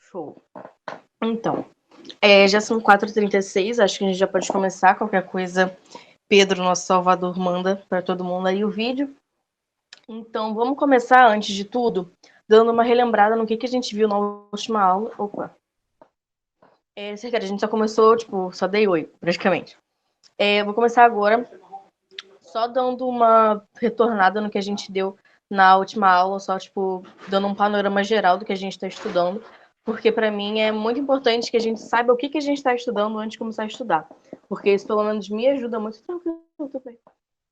Show. Então, já são 4h36, acho que a gente já pode começar. Qualquer coisa, Pedro, nosso salvador, manda para todo mundo aí o vídeo. Então, vamos começar, antes de tudo, dando uma relembrada no que a gente viu na última aula. Opa! A gente só começou, só dei oi, praticamente. Vou começar agora, só dando uma retornada no que a gente deu na última aula, só, dando um panorama geral do que a gente está estudando, porque para mim é muito importante que a gente saiba o que a gente está estudando antes de começar a estudar, porque isso pelo menos me ajuda muito,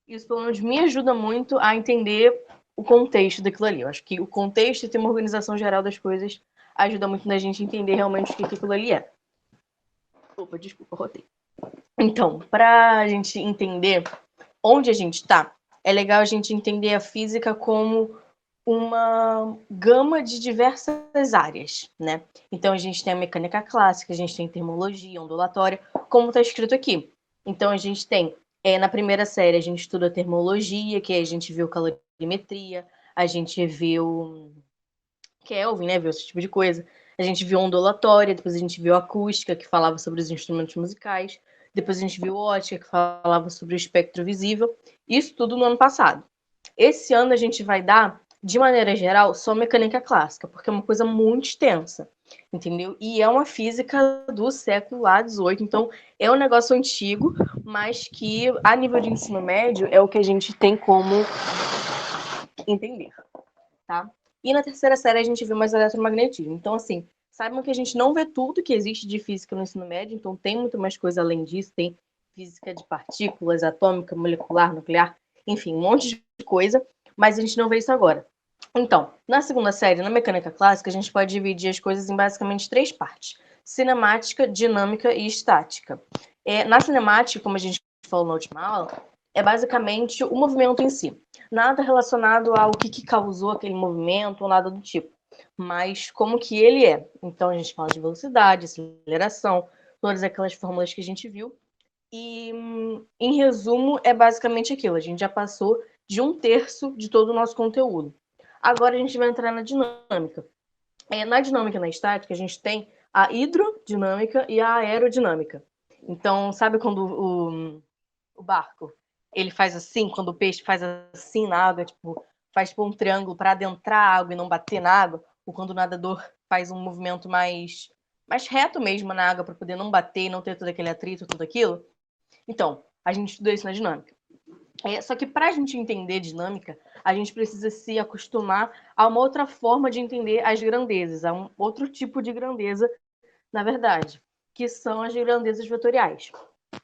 isso pelo menos me ajuda muito a entender o contexto daquilo ali. Eu acho que o contexto e ter uma organização geral das coisas ajuda muito na gente entender realmente o que aquilo ali é. Opa, desculpa, rotei. Então, para a gente entender onde a gente está, é legal a gente entender a física como uma gama de diversas áreas, né? Então a gente tem a mecânica clássica, a gente tem termologia, ondulatória, como está escrito aqui. Então a gente tem, na primeira série, a gente estuda termologia, que aí a gente viu calorimetria, a gente viu Kelvin, né? Viu esse tipo de coisa. A gente viu ondulatória, depois a gente viu acústica, que falava sobre os instrumentos musicais, depois a gente viu ótica, que falava sobre o espectro visível. Isso tudo no ano passado. Esse ano a gente vai dar, de maneira geral, só mecânica clássica, porque é uma coisa muito extensa, entendeu? E é uma física do século lá 18, então é um negócio antigo, mas que a nível de ensino médio é o que a gente tem como entender, tá? E na terceira série a gente viu mais eletromagnetismo. Então, assim, saibam que a gente não vê tudo que existe de física no ensino médio, então tem muito mais coisa além disso, tem física de partículas, atômica, molecular, nuclear, enfim, um monte de coisa, mas a gente não vê isso agora. Então, na segunda série, na mecânica clássica, a gente pode dividir as coisas em basicamente 3 partes: cinemática, dinâmica e estática. Na cinemática, como a gente falou na última aula, é basicamente o movimento em si. Nada relacionado ao que causou aquele movimento ou nada do tipo, mas como que ele é. Então, a gente fala de velocidade, aceleração, todas aquelas fórmulas que a gente viu. E, em resumo, é basicamente aquilo. A gente já passou de 1/3 de todo o nosso conteúdo. Agora a gente vai entrar na dinâmica. Na dinâmica e na estática, a gente tem a hidrodinâmica e a aerodinâmica. Então, sabe quando o barco ele faz assim, quando o peixe faz assim na água, faz um triângulo para adentrar a água e não bater na água, ou quando o nadador faz um movimento mais reto mesmo na água para poder não bater e não ter todo aquele atrito, tudo aquilo? Então, a gente estuda isso na dinâmica. Só que para a gente entender dinâmica, a gente precisa se acostumar a uma outra forma de entender as grandezas, a um outro tipo de grandeza, na verdade, que são as grandezas vetoriais.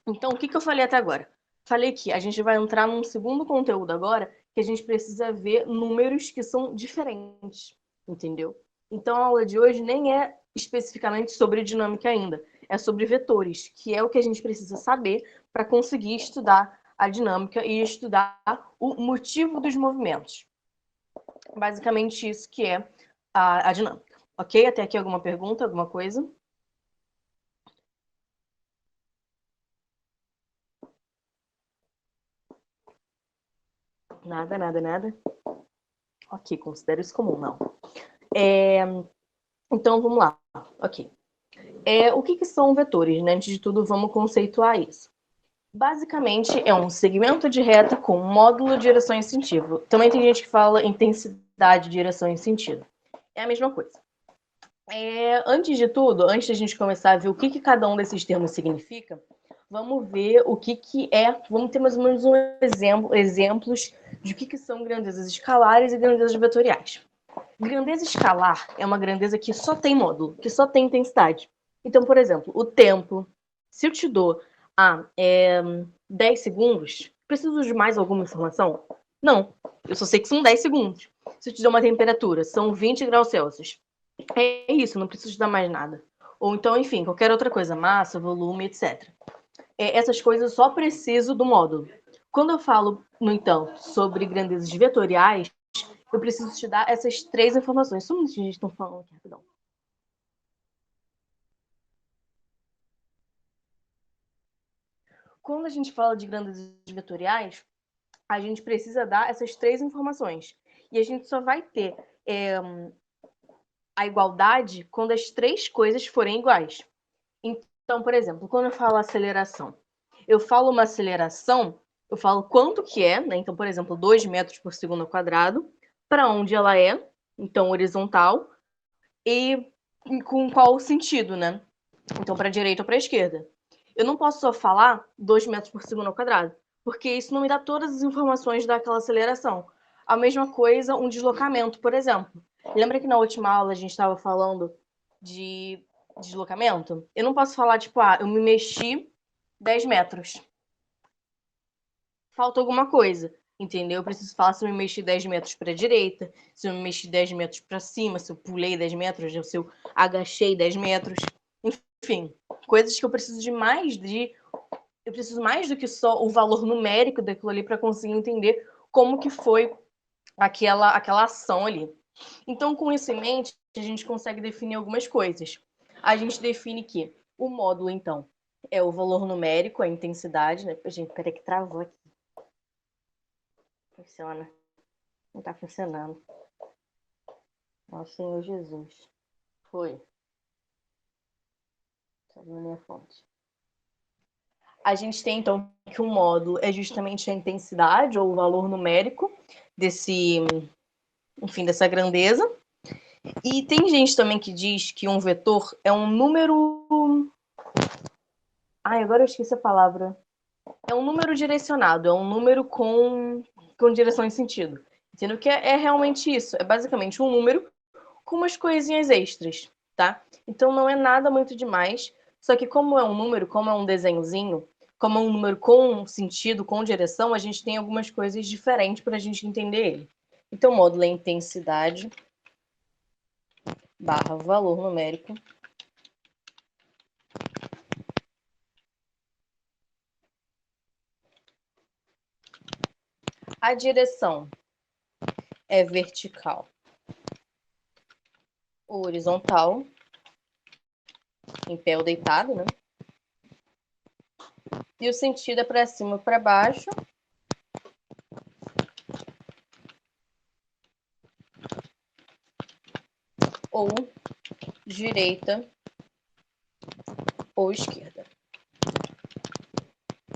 Então, o que eu falei até agora? Falei que a gente vai entrar num segundo conteúdo agora, que a gente precisa ver números que são diferentes, entendeu? Então, a aula de hoje nem é especificamente sobre dinâmica ainda, é sobre vetores, que é o que a gente precisa saber para conseguir estudar a dinâmica e estudar o motivo dos movimentos. Basicamente isso que é a dinâmica. Ok? Até aqui alguma pergunta, alguma coisa? Nada, nada, nada. Ok, considero isso comum, não. Então, vamos lá. Ok. O que são vetores, né? Antes de tudo, vamos conceituar isso. Basicamente, é um segmento de reta com módulo de direção e sentido. Também tem gente que fala intensidade, direção e sentido. É a mesma coisa. Antes de tudo, antes da gente começar a ver o que cada um desses termos significa, vamos ver o que é. Vamos ter mais ou menos exemplos de o que são grandezas escalares e grandezas vetoriais. Grandeza escalar é uma grandeza que só tem módulo, que só tem intensidade. Então, por exemplo, o tempo. Se eu te dou 10 segundos, preciso de mais alguma informação? Não. Eu só sei que são 10 segundos. Se eu te dou uma temperatura, são 20 graus Celsius. É isso, não preciso te dar mais nada. Ou então, enfim, qualquer outra coisa, massa, volume, etc. Essas coisas eu só preciso do módulo. Quando eu falo, no entanto, sobre grandezas vetoriais, eu preciso te dar essas 3 informações. Só um minutinho, gente, estão falando aqui, rapidão. Quando a gente fala de grandezas vetoriais, a gente precisa dar essas 3 informações. E a gente só vai ter a igualdade quando as três coisas forem iguais. Então, por exemplo, quando eu falo aceleração, eu falo uma aceleração, eu falo quanto que é, né? Então, por exemplo, 2 metros por segundo ao quadrado, para onde ela é, então horizontal, e com qual sentido, né? Então, para a direita ou para a esquerda. Eu não posso só falar 2 metros por segundo ao quadrado, porque isso não me dá todas as informações daquela aceleração. A mesma coisa, um deslocamento, por exemplo. Lembra que na última aula a gente estava falando de deslocamento? Eu não posso falar, tipo, eu me mexi 10 metros. Falta alguma coisa, entendeu? Eu preciso falar se eu me mexi 10 metros para a direita, se eu me mexi 10 metros para cima, se eu pulei 10 metros, se eu agachei 10 metros. Enfim, coisas que eu preciso de mais de... Eu preciso mais do que só o valor numérico daquilo ali para conseguir entender como que foi aquela ação ali. Então, com isso em mente, a gente consegue definir algumas coisas. A gente define que o módulo, então, é o valor numérico, a intensidade, né? Gente, peraí que travou aqui. Funciona. Não tá funcionando. Nosso Senhor Jesus. Foi. Tá na minha fonte. A gente tem, então, que o módulo é justamente a intensidade ou o valor numérico dessa grandeza. E tem gente também que diz que um vetor é um número... Ai, agora eu esqueci a palavra. É um número direcionado, é um número com direção e sentido. Entendeu? Que é realmente isso. É basicamente um número com umas coisinhas extras, tá? Então não é nada muito demais. Só que como é um número, como é um desenhozinho, como é um número com sentido, com direção, a gente tem algumas coisas diferentes para a gente entender ele. Então, o módulo é intensidade barra valor numérico a direção é vertical ou horizontal, em pé ou deitado, né? E o sentido é para cima ou para baixo. Ou direita ou esquerda.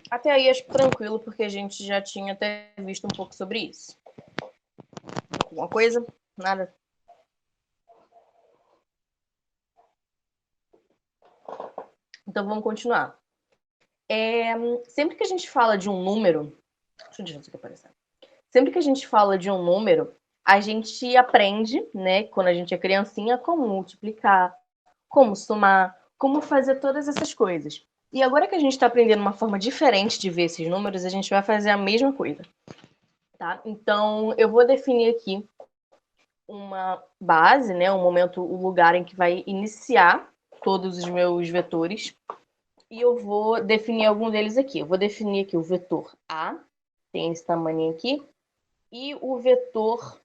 Até aí acho tranquilo, porque a gente já tinha até visto um pouco sobre isso. Alguma coisa? Nada? Então vamos continuar. Sempre que a gente fala de um número... Deixa eu deixar isso aqui aparecer. Sempre que a gente fala de um número, a gente aprende, né, quando a gente é criancinha, como multiplicar, como somar, como fazer todas essas coisas. E agora que a gente está aprendendo uma forma diferente de ver esses números, a gente vai fazer a mesma coisa. Tá? Então, eu vou definir aqui uma base, né, um momento, o lugar em que vai iniciar todos os meus vetores. E eu vou definir algum deles aqui. Eu vou definir aqui o vetor A, tem esse tamanho aqui, e o vetor...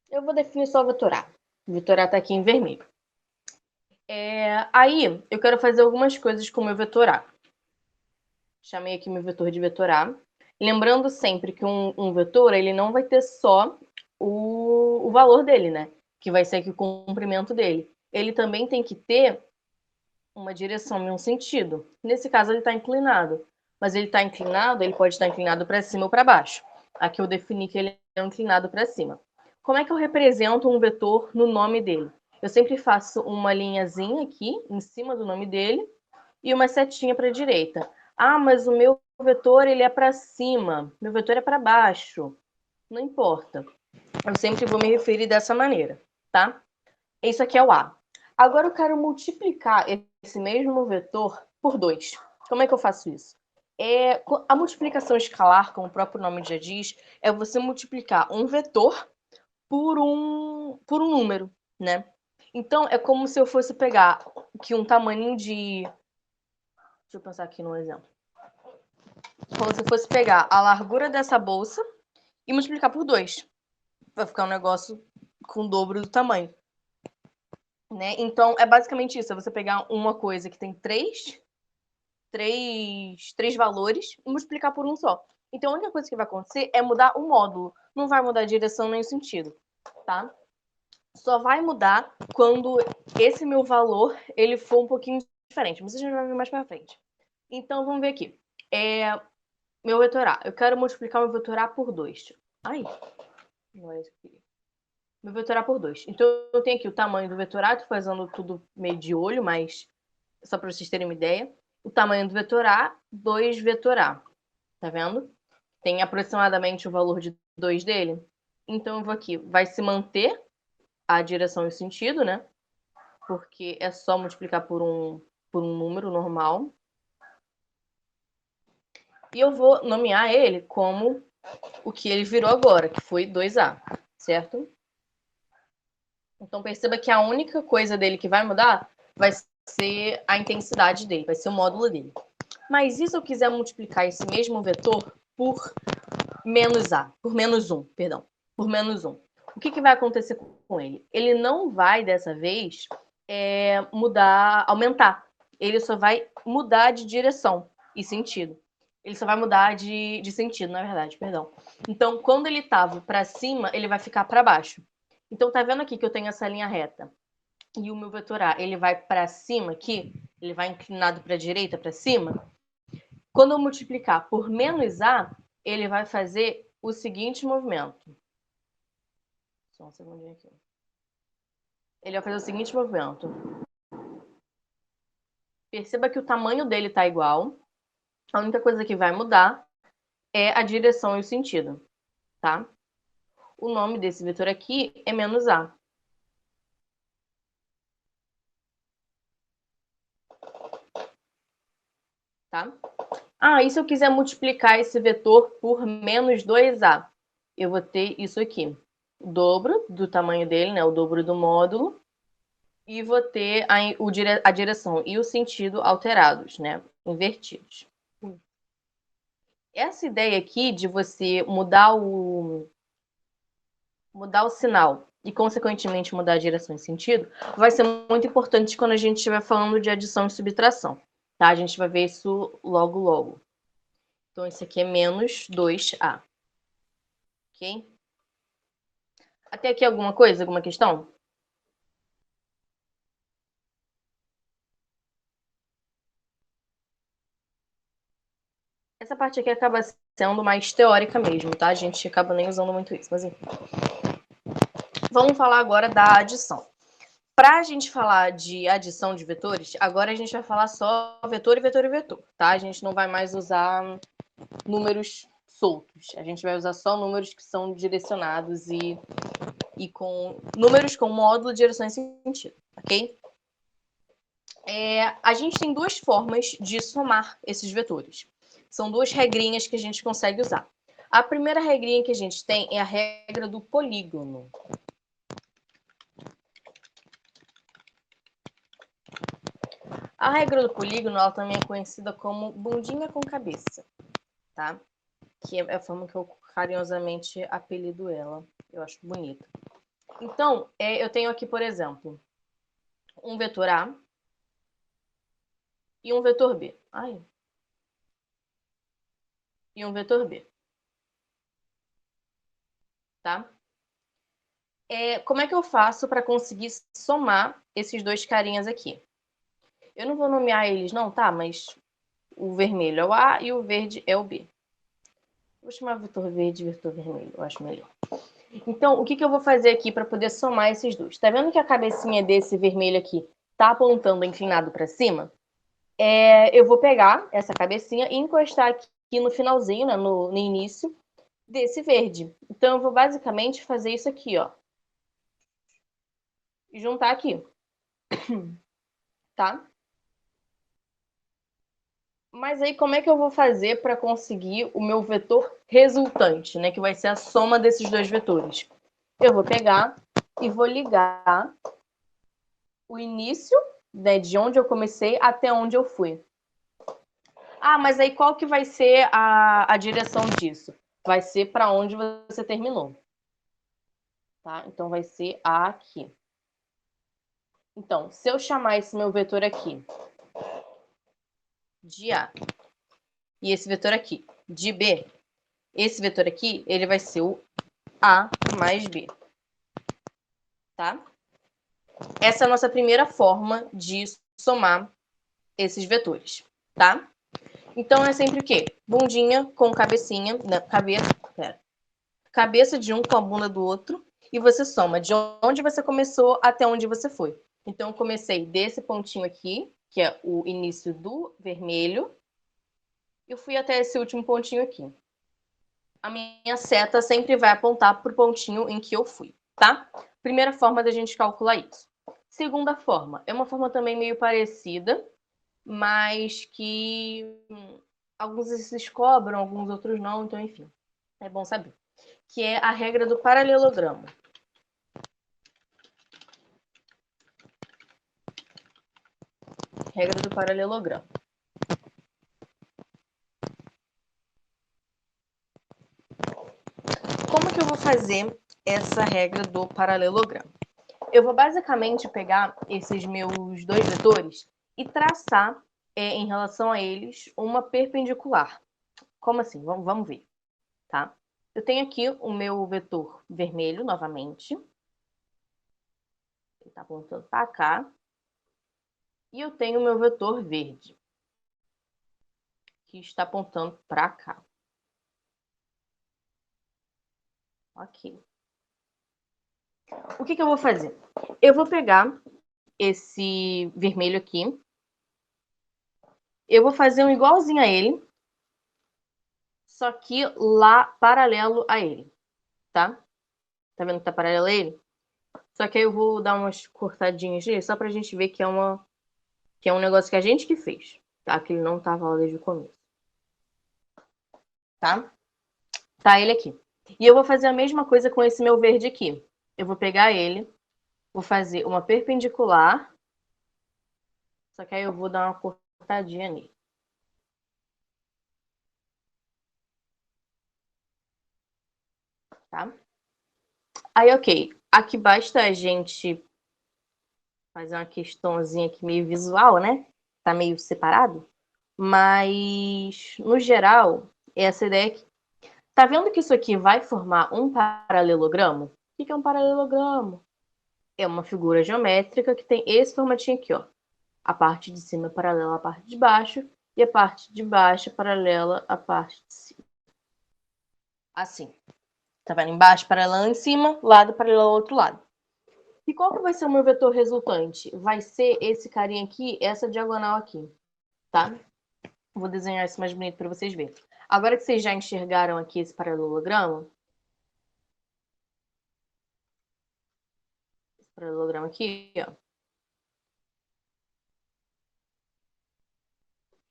Eu vou definir só o vetor A. O vetor A está aqui em vermelho. Aí, eu quero fazer algumas coisas com o meu vetor A. Chamei aqui meu vetor de vetor A. Lembrando sempre que um vetor, ele não vai ter só o valor dele, né? Que vai ser aqui o comprimento dele. Ele também tem que ter uma direção e um sentido. Nesse caso, ele está inclinado. Mas ele está inclinado, ele pode estar inclinado para cima ou para baixo. Aqui eu defini que ele é inclinado para cima. Como é que eu represento um vetor no nome dele? Eu sempre faço uma linhazinha aqui, em cima do nome dele, e uma setinha para a direita. Ah, mas o meu vetor ele é para cima, meu vetor é para baixo. Não importa. Eu sempre vou me referir dessa maneira, tá? Isso aqui é o A. Agora eu quero multiplicar esse mesmo vetor por 2. Como é que eu faço isso? A multiplicação escalar, como o próprio nome já diz, é você multiplicar um vetor por um número, né? Então, é como se eu fosse pegar aqui um tamanho de... Deixa eu pensar aqui num exemplo. Como se eu fosse pegar a largura dessa bolsa e multiplicar por 2. Vai ficar um negócio com o dobro do tamanho. Né? Então, é basicamente isso. É você pegar uma coisa que tem três valores e multiplicar por um só. Então, a única coisa que vai acontecer é mudar o módulo. Não vai mudar a direção nem o sentido, tá? só vai mudar quando esse meu valor ele for um pouquinho diferente. Mas a gente vai ver mais pra frente. Então, vamos ver aqui. Meu vetor A. Eu quero multiplicar meu vetor A por 2. Ai, não é isso que eu queria. Meu vetor A por 2. Então, eu tenho aqui o tamanho do vetor A. Tô fazendo tudo meio de olho, mas só para vocês terem uma ideia. O tamanho do vetor A, 2 vetor A. Tá vendo? Tem aproximadamente o valor de 2 dele. Então, eu vou aqui. Vai se manter a direção e o sentido, né? Porque é só multiplicar por um número normal. E eu vou nomear ele como o que ele virou agora, que foi 2A, certo? Então perceba que a única coisa dele que vai mudar vai ser a intensidade dele, vai ser o módulo dele. Mas e se eu quiser multiplicar esse mesmo vetor por menos A, por menos 1, perdão, por menos 1? O que vai acontecer com ele? Ele não vai, dessa vez, mudar, aumentar. Ele só vai mudar de direção e sentido. Ele só vai mudar de sentido, na verdade, perdão. Então, quando ele estava para cima, ele vai ficar para baixo. Então, tá vendo aqui que eu tenho essa linha reta? E o meu vetor A, ele vai para cima aqui, ele vai inclinado para a direita, para cima. Quando eu multiplicar por menos A, ele vai fazer o seguinte movimento. Só um segundinho aqui. Ele vai fazer o seguinte movimento. Perceba que o tamanho dele está igual. A única coisa que vai mudar é a direção e o sentido, tá? O nome desse vetor aqui é menos A. Tá? E se eu quiser multiplicar esse vetor por menos 2A? Eu vou ter isso aqui. O dobro do tamanho dele, né? O dobro do módulo. E vou ter a direção e o sentido alterados, né? Invertidos. Essa ideia aqui de você mudar o sinal e, consequentemente, mudar a direção e sentido, vai ser muito importante quando a gente estiver falando de adição e subtração, tá? A gente vai ver isso logo, logo. Então, esse aqui é menos 2A. Ok? Até aqui alguma coisa? Alguma questão? Essa parte aqui acaba sendo mais teórica mesmo, tá? A gente acaba nem usando muito isso, mas enfim. Vamos falar agora da adição. Para a gente falar de adição de vetores, agora a gente vai falar só vetor e vetor e vetor, tá? A gente não vai mais usar números soltos. A gente vai usar só números que são direcionados e com números com módulo, direção e sentido, ok? A gente tem duas formas de somar esses vetores. São duas regrinhas que a gente consegue usar. A primeira regrinha que a gente tem é a regra do polígono. A regra do polígono, ela também é conhecida como bundinha com cabeça, tá? Que é a forma que eu carinhosamente apelido ela. Eu acho bonita. Então, eu tenho aqui, por exemplo, um vetor A e um vetor B. E um vetor B. Tá? Como é que eu faço para conseguir somar esses dois carinhas aqui? Eu não vou nomear eles, não, tá? Mas o vermelho é o A e o verde é o B. Vou chamar vetor verde e vetor vermelho, eu acho melhor. Então, o que eu vou fazer aqui para poder somar esses dois? Tá vendo que a cabecinha desse vermelho aqui tá apontando inclinado para cima? Eu vou pegar essa cabecinha e encostar aqui no finalzinho, né, no início desse verde. Então, eu vou basicamente fazer isso aqui, ó. E juntar aqui. Tá? Mas aí, como é que eu vou fazer para conseguir o meu vetor resultante, né? Que vai ser a soma desses dois vetores. Eu vou pegar e vou ligar o início, né, de onde eu comecei até onde eu fui. Mas aí qual que vai ser a direção disso? Vai ser para onde você terminou. Tá? Então, vai ser aqui. Então, se eu chamar esse meu vetor aqui de A e esse vetor aqui de B, esse vetor aqui, ele vai ser o A mais B. tá? Essa é a nossa primeira forma de somar esses vetores, tá? Então, é sempre o quê? Bundinha com cabecinha, cabeça de um com a bunda do outro, e você soma de onde você começou até onde você foi. Então, eu comecei desse pontinho aqui, que é o início do vermelho, e eu fui até esse último pontinho aqui. A minha seta sempre vai apontar para o pontinho em que eu fui, tá? Primeira forma da gente calcular isso. Segunda forma, é uma forma também meio parecida, mas que alguns exercícios cobram, alguns outros não, então enfim, é bom saber. Que é a regra do paralelogramo. Regra do paralelogramo. Como que eu vou fazer essa regra do paralelogramo? Eu vou basicamente pegar esses meus dois vetores e traçar, em relação a eles, uma perpendicular. Como assim? Vamos ver, tá? Eu tenho aqui o meu vetor vermelho, novamente. Ele está apontando para cá. E eu tenho o meu vetor verde, que está apontando para cá. Ok. O que eu vou fazer? Eu vou pegar esse vermelho aqui. Eu vou fazer um igualzinho a ele, só que lá paralelo a ele, tá? Tá vendo que tá paralelo a ele? Só que aí eu vou dar umas cortadinhas nele, só pra gente ver que é um negócio que a gente que fez, tá? Que ele não tava lá desde o começo. Tá? Tá ele aqui. E eu vou fazer a mesma coisa com esse meu verde aqui. Eu vou pegar ele, vou fazer uma perpendicular, só que aí eu vou dar uma cortadinha nele. Tá? Aí, ok. Aqui basta a gente fazer uma questãozinha aqui meio visual, né? Tá meio separado. Mas, no geral, essa ideia aqui. Tá vendo que isso aqui vai formar um paralelogramo? O que é um paralelogramo? É uma figura geométrica que tem esse formatinho aqui, ó. A parte de cima é paralela à parte de baixo e a parte de baixo é paralela à parte de cima. Assim. Tá vendo? Embaixo paralelo em cima, lado paralelo ao outro lado. E qual que vai ser o meu vetor resultante? Vai ser esse carinha aqui, essa diagonal aqui, tá? Vou desenhar isso mais bonito para vocês verem. Agora que vocês já enxergaram aqui esse paralelogramo aqui, ó,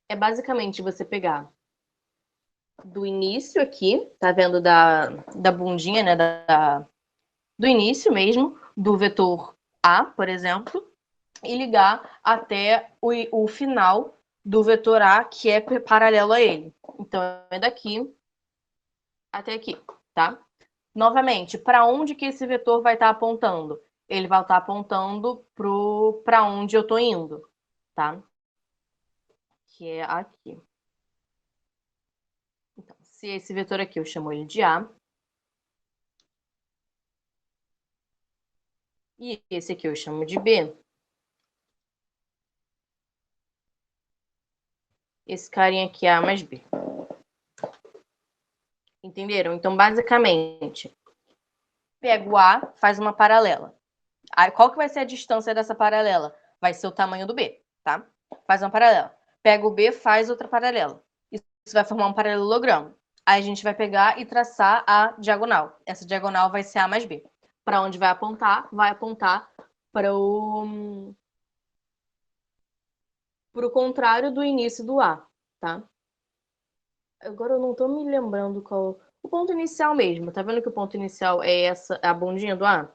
é basicamente você pegar do início aqui, tá vendo da bundinha, né, do início mesmo, do vetor A, por exemplo, e ligar até o final do vetor A, que é paralelo a ele. Então, é daqui até aqui, tá? Novamente, para onde que esse vetor vai estar apontando? Ele vai estar apontando para onde eu estou indo, tá? Que é aqui. Então, se esse vetor aqui eu chamo ele de A, e esse aqui eu chamo de B, esse carinha aqui é A mais B. Entenderam? Então, basicamente, pega o A, faz uma paralela. Aí, qual que vai ser a distância dessa paralela? Vai ser o tamanho do B, tá? Faz uma paralela. Pega o B, faz outra paralela. Isso vai formar um paralelogramo. Aí a gente vai pegar e traçar a diagonal. Essa diagonal vai ser A mais B. Para onde vai apontar? Vai apontar para o contrário do início do A, tá? Agora eu não tô me lembrando qual... O ponto inicial mesmo. Tá vendo que o ponto inicial é essa, a bundinha do A?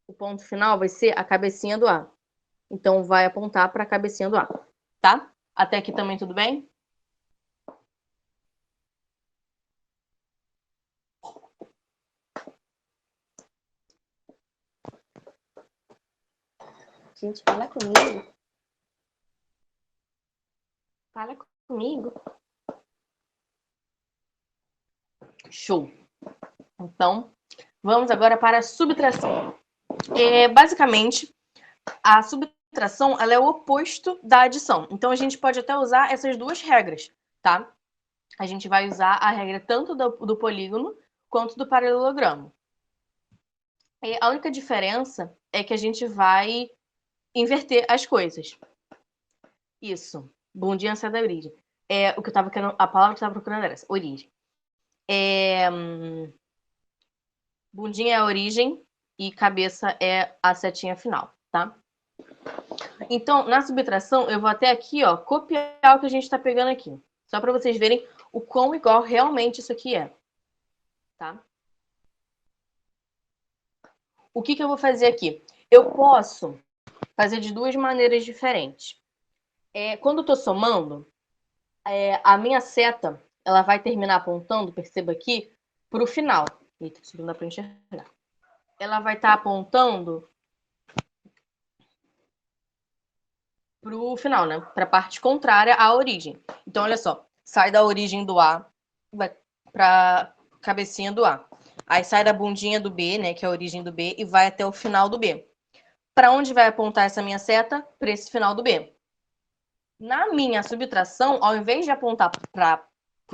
O ponto final vai ser a cabecinha do A. Então, vai apontar para a cabecinha do A, tá? Até aqui também tudo bem? Gente, fala comigo. Fala comigo. Show. Então, vamos agora para a subtração. Basicamente, a subtração ela é o oposto da adição. Então, a gente pode até usar essas duas regras, tá? A gente vai usar a regra tanto do polígono quanto do paralelogramo. E a única diferença é que a gente vai inverter as coisas. Isso. Bundinha sai da origem. O que eu tava querendo, a palavra que eu tava procurando era essa, origem. Bundinha é a origem e cabeça é a setinha final, tá? Então, na subtração, eu vou até aqui, ó, copiar o que a gente tá pegando aqui. Só para vocês verem o quão igual realmente isso aqui é, tá? O que eu vou fazer aqui? Eu posso fazer de duas maneiras diferentes. Quando eu tô somando, a minha seta, ela vai terminar apontando, perceba aqui, para o final. Eita, isso não dá para enxergar. Ela vai estar apontando para o final, né? Para a parte contrária à origem. Então, olha só. Sai da origem do A, vai para a cabecinha do A. Aí sai da bundinha do B, né? Que é a origem do B, e vai até o final do B. Para onde vai apontar essa minha seta? Para esse final do B. Na minha subtração, ao invés de apontar para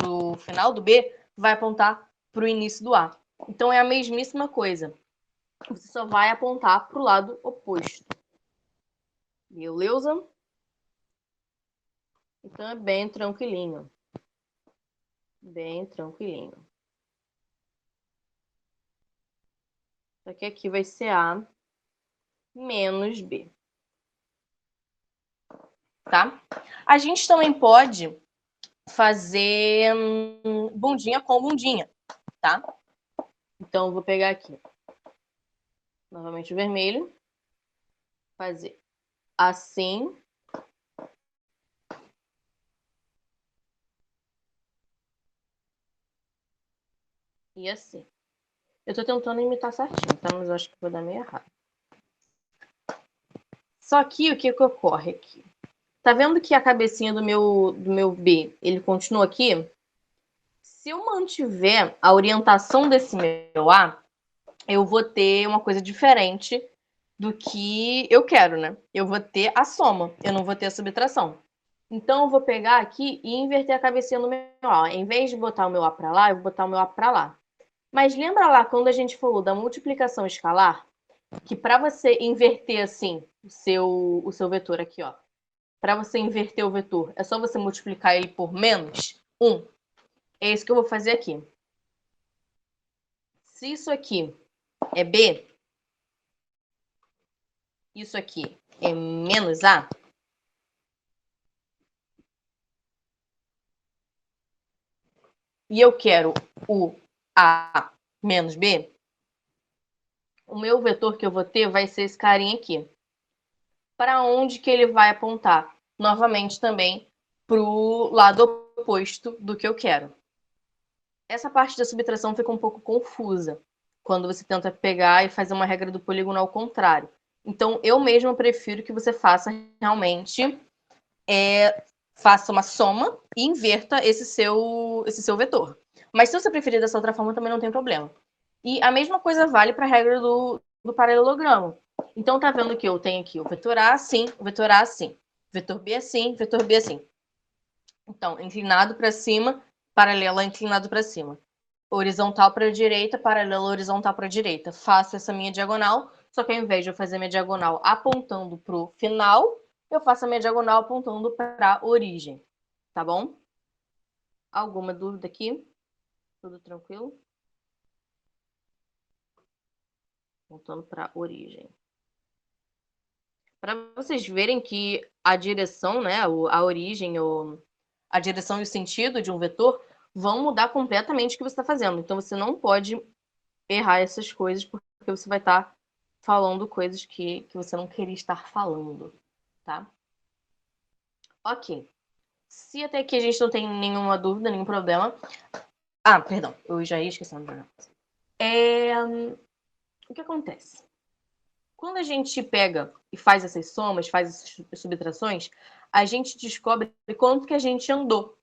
o final do B, vai apontar para o início do A. Então, é a mesmíssima coisa. Você só vai apontar para o lado oposto. Beleza? Então, é bem tranquilinho. Bem tranquilinho. Só que aqui vai ser A menos B. Tá? A gente também pode fazer bundinha com bundinha, tá? Então, eu vou pegar aqui. Novamente o vermelho. Fazer assim. E assim. Eu tô tentando imitar certinho, tá? Mas eu acho que vou dar meio errado. Só que o que ocorre aqui? Tá vendo que a cabecinha do meu B, ele continua aqui? Se eu mantiver a orientação desse meu A, eu vou ter uma coisa diferente do que eu quero, né? Eu vou ter a soma, eu não vou ter a subtração. Então, eu vou pegar aqui e inverter a cabecinha no meu A. Em vez de botar o meu A para lá, eu vou botar o meu A para lá. Mas lembra lá quando a gente falou da multiplicação escalar? Que para você inverter assim o seu vetor aqui, ó. Para você inverter o vetor, é só você multiplicar ele por menos 1. É isso que eu vou fazer aqui. Se isso aqui é B, isso aqui é menos A, e eu quero o A menos B, o meu vetor que eu vou ter vai ser esse carinha aqui. Para onde que ele vai apontar? Novamente também para o lado oposto do que eu quero. Essa parte da subtração fica um pouco confusa quando você tenta pegar e fazer uma regra do polígono ao contrário. Então, eu mesma prefiro que você faça realmente faça uma soma e inverta esse seu vetor. Mas se você preferir dessa outra forma, também não tem problema. E a mesma coisa vale para a regra do paralelogramo. Então, tá vendo que eu tenho aqui o vetor A assim, o vetor A assim, vetor B assim, vetor B assim. Então, inclinado para cima, paralela inclinado para cima. Horizontal para a direita, paralela horizontal para a direita. Faço essa minha diagonal, só que ao invés de eu fazer minha diagonal apontando para o final, eu faço a minha diagonal apontando para a origem. Tá bom? Alguma dúvida aqui? Tudo tranquilo? Apontando para a origem. Para vocês verem que a direção, né, a origem, a direção e o sentido de um vetor vão mudar completamente o que você está fazendo. Então, você não pode errar essas coisas, porque você vai estar falando coisas que você não queria estar falando, tá? Ok. Se até aqui a gente não tem nenhuma dúvida, nenhum problema... Ah, perdão, eu já ia esquecendo de o que acontece? Quando a gente pega e faz essas somas, faz essas subtrações, a gente descobre quanto que a gente andou,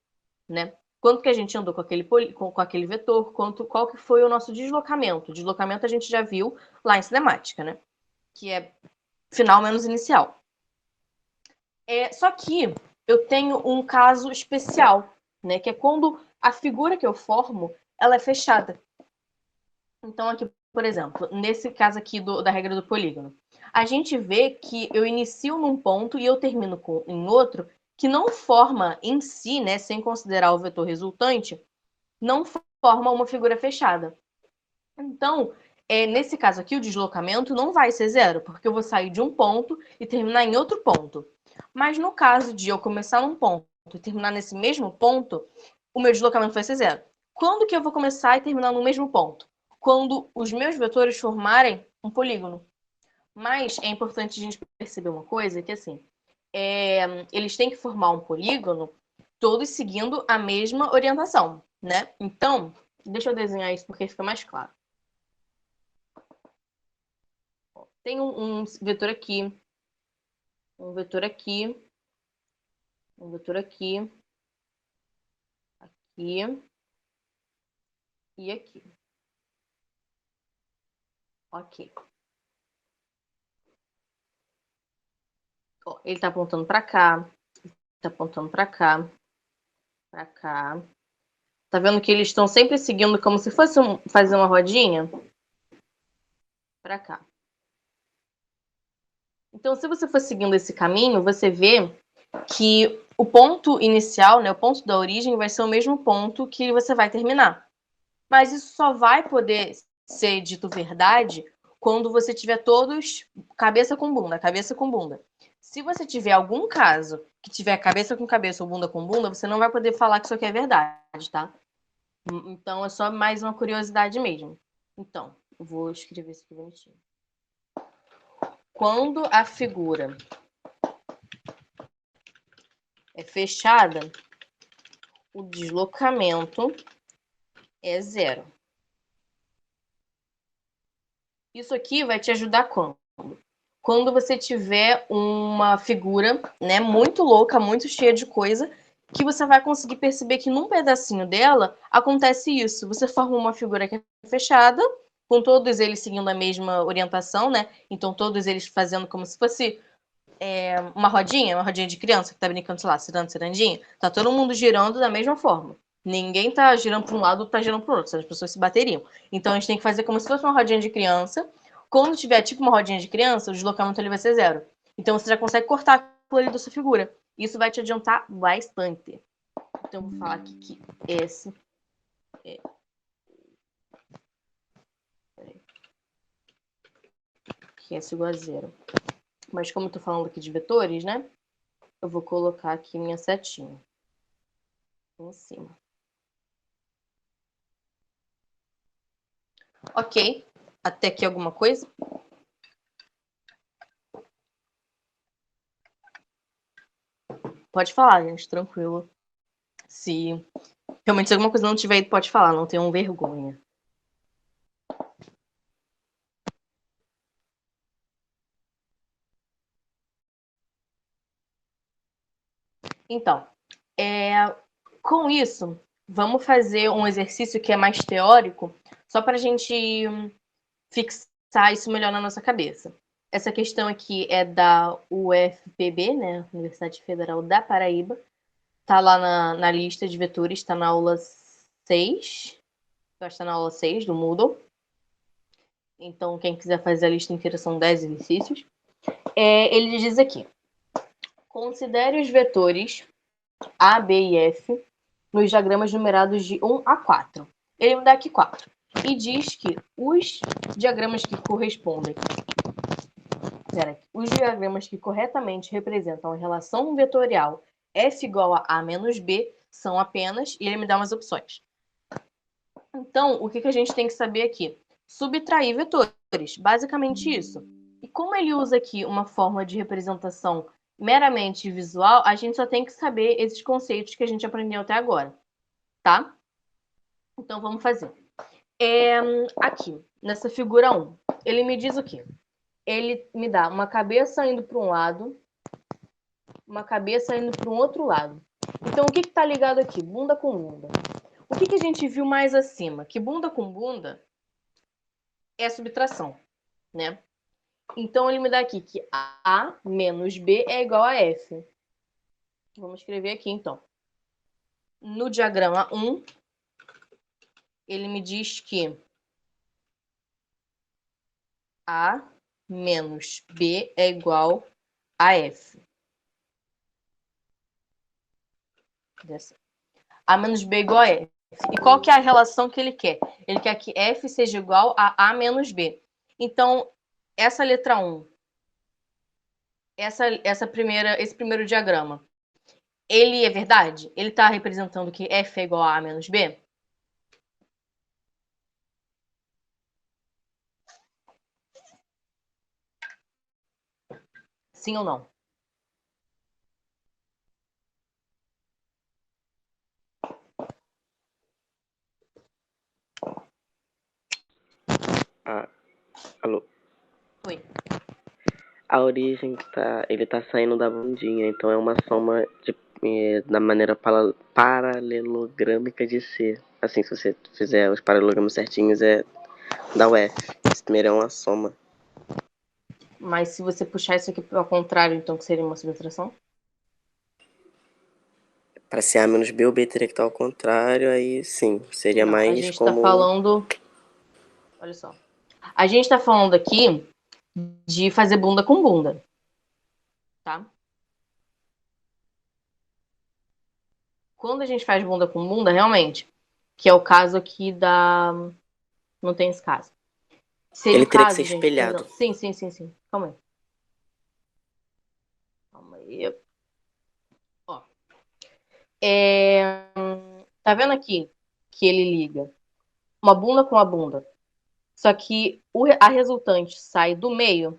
né? Quanto que a gente andou com aquele vetor, qual que foi o nosso deslocamento. Deslocamento a gente já viu lá em cinemática, né? que é final menos inicial. Só que eu tenho um caso especial, né? Que é quando a figura que eu formo, ela é fechada. Então, aqui, por exemplo, nesse caso aqui da regra do polígono, a gente vê que eu inicio num ponto e eu termino em outro que não forma em si, né, sem considerar o vetor resultante, não forma uma figura fechada. Então, nesse caso aqui, o deslocamento não vai ser zero, porque eu vou sair de um ponto e terminar em outro ponto. Mas no caso de eu começar num ponto e terminar nesse mesmo ponto, o meu deslocamento vai ser zero. Quando que eu vou começar e terminar no mesmo ponto? Quando os meus vetores formarem um polígono. Mas é importante a gente perceber uma coisa, que assim, eles têm que formar um polígono todos seguindo a mesma orientação, né? Então, deixa eu desenhar isso porque fica mais claro. Tem um vetor aqui, um vetor aqui, um vetor aqui, aqui e aqui. Ok. Ó, ele tá apontando para cá, tá apontando para cá, para cá. Tá vendo que eles estão sempre seguindo como se fosse fazer uma rodinha? Para cá. Então, se você for seguindo esse caminho, você vê que o ponto inicial, né, o ponto da origem, vai ser o mesmo ponto que você vai terminar. Mas isso só vai poder ser dito verdade quando você tiver todos cabeça com bunda, cabeça com bunda. Se você tiver algum caso que tiver cabeça com cabeça ou bunda com bunda, você não vai poder falar que isso aqui é verdade, tá? Então é só mais uma curiosidade mesmo. Então, eu vou escrever isso aqui bonitinho. Quando a figura é fechada, o deslocamento é zero. Isso aqui vai te ajudar quando? Quando você tiver uma figura, né, muito louca, muito cheia de coisa, que você vai conseguir perceber que num pedacinho dela acontece isso. Você forma uma figura que é fechada, com todos eles seguindo a mesma orientação, né? Então todos eles fazendo como se fosse uma rodinha de criança que tá brincando, sei lá, cirandinha. Tá todo mundo girando da mesma forma. Ninguém tá girando para um lado ou tá girando para o outro, senão as pessoas se bateriam. Então a gente tem que fazer como se fosse uma rodinha de criança. Quando tiver tipo uma rodinha de criança, o deslocamento ele vai ser zero. Então você já consegue cortar aquilo ali da sua figura. Isso vai te adiantar bastante. Então eu vou falar aqui que esse é. Que é igual a zero. Mas como eu tô falando aqui de vetores, né? Eu vou colocar aqui minha setinha em cima. Ok. Até aqui alguma coisa? Pode falar, gente, tranquilo. Se realmente alguma coisa não tiver ido, pode falar, não tenham vergonha. Então, com isso, vamos fazer um exercício que é mais teórico, só para a gente fixar isso melhor na nossa cabeça. Essa questão aqui é da UFPB, né, Universidade Federal da Paraíba. Tá lá na lista de vetores, está na aula 6. Eu acho que tá na aula 6 do Moodle. Então, quem quiser fazer a lista inteira, são 10 exercícios. Ele diz aqui: considere os vetores A, B e F nos diagramas numerados de 1 a 4. Ele me dá aqui 4. E diz que os diagramas que correspondem. Os diagramas que corretamente representam a relação vetorial F igual a A menos B são apenas. E ele me dá umas opções. Então, o que a gente tem que saber aqui? Subtrair vetores. Basicamente isso. E como ele usa aqui uma forma de representação meramente visual, a gente só tem que saber esses conceitos que a gente aprendeu até agora, tá? Então, vamos fazer. Aqui, nessa figura 1, ele me diz o quê? Ele me dá uma cabeça indo para um lado, uma cabeça indo para um outro lado. Então, o que está ligado aqui? Bunda com bunda. O que a gente viu mais acima? Que bunda com bunda é subtração, né? Então, ele me dá aqui que A menos B é igual a F. Vamos escrever aqui, então. No diagrama 1, ele me diz que A menos B é igual a F. A menos B é igual a F. E qual que é a relação que ele quer? Ele quer que F seja igual a menos B. Então, essa letra 1, esse primeiro diagrama, ele é verdade? Ele está representando que F é igual a menos B? Sim ou não? Ah, alô. Oi. A origem ele tá saindo da bundinha, então é uma soma da maneira paralelogrâmica de ser. Assim, se você fizer os paralelogramas certinhos, dá o F. Esse primeiro é uma soma. Mas se você puxar isso aqui ao contrário, então que seria uma subtração? Para ser A menos B, o B teria que estar ao contrário, aí sim, seria Não, a mais gente está como... falando... Olha só. A gente está falando aqui de fazer bunda com bunda. Tá? Quando a gente faz bunda com bunda, realmente, que é o caso aqui da... Não tem esse caso. Seria Ele o teria que ser caso, gente, espelhado. perdão. Sim. Calma aí. Calma aí. Ó. Tá vendo aqui que ele liga uma bunda com a bunda? Só que a resultante sai do meio.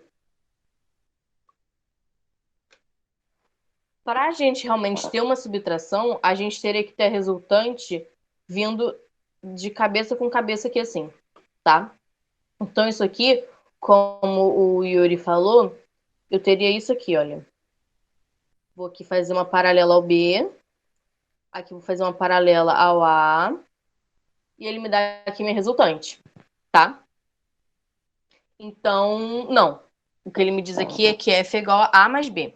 Para a gente realmente ter uma subtração, a gente teria que ter a resultante vindo de cabeça com cabeça aqui assim, tá? Então isso aqui, como o Yuri falou, eu teria isso aqui, olha. Vou aqui fazer uma paralela ao B. Aqui vou fazer uma paralela ao A. E ele me dá aqui minha resultante, tá? Então, não. O que ele me diz aqui é que F é igual a A mais B.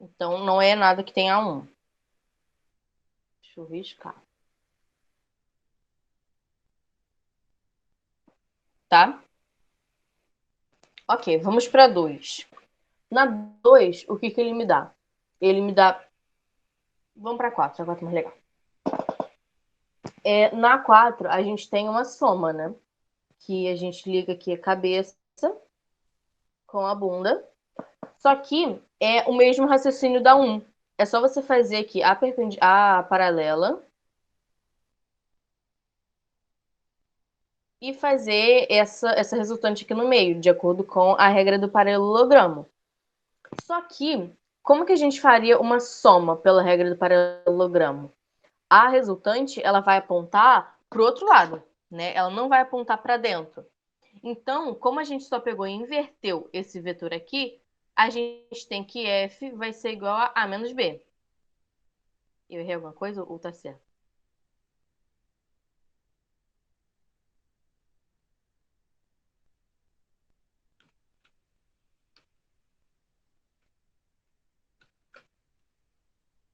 Então, não é nada que tenha 1. Deixa eu riscar. Tá? Ok, vamos para 2. Na 2, o que ele me dá? Ele me dá... Vamos para 4, agora tá mais legal. Na 4, a gente tem uma soma, né? Que a gente liga aqui a cabeça com a bunda. Só que é o mesmo raciocínio da 1. É só você fazer aqui a paralela e fazer essa resultante aqui no meio, de acordo com a regra do paralelogramo. Só que, como que a gente faria uma soma pela regra do paralelogramo? A resultante, ela vai apontar para o outro lado, né? Ela não vai apontar para dentro. Então, como a gente só pegou e inverteu esse vetor aqui, a gente tem que F vai ser igual a A menos B. Eu errei alguma coisa ou tá certo?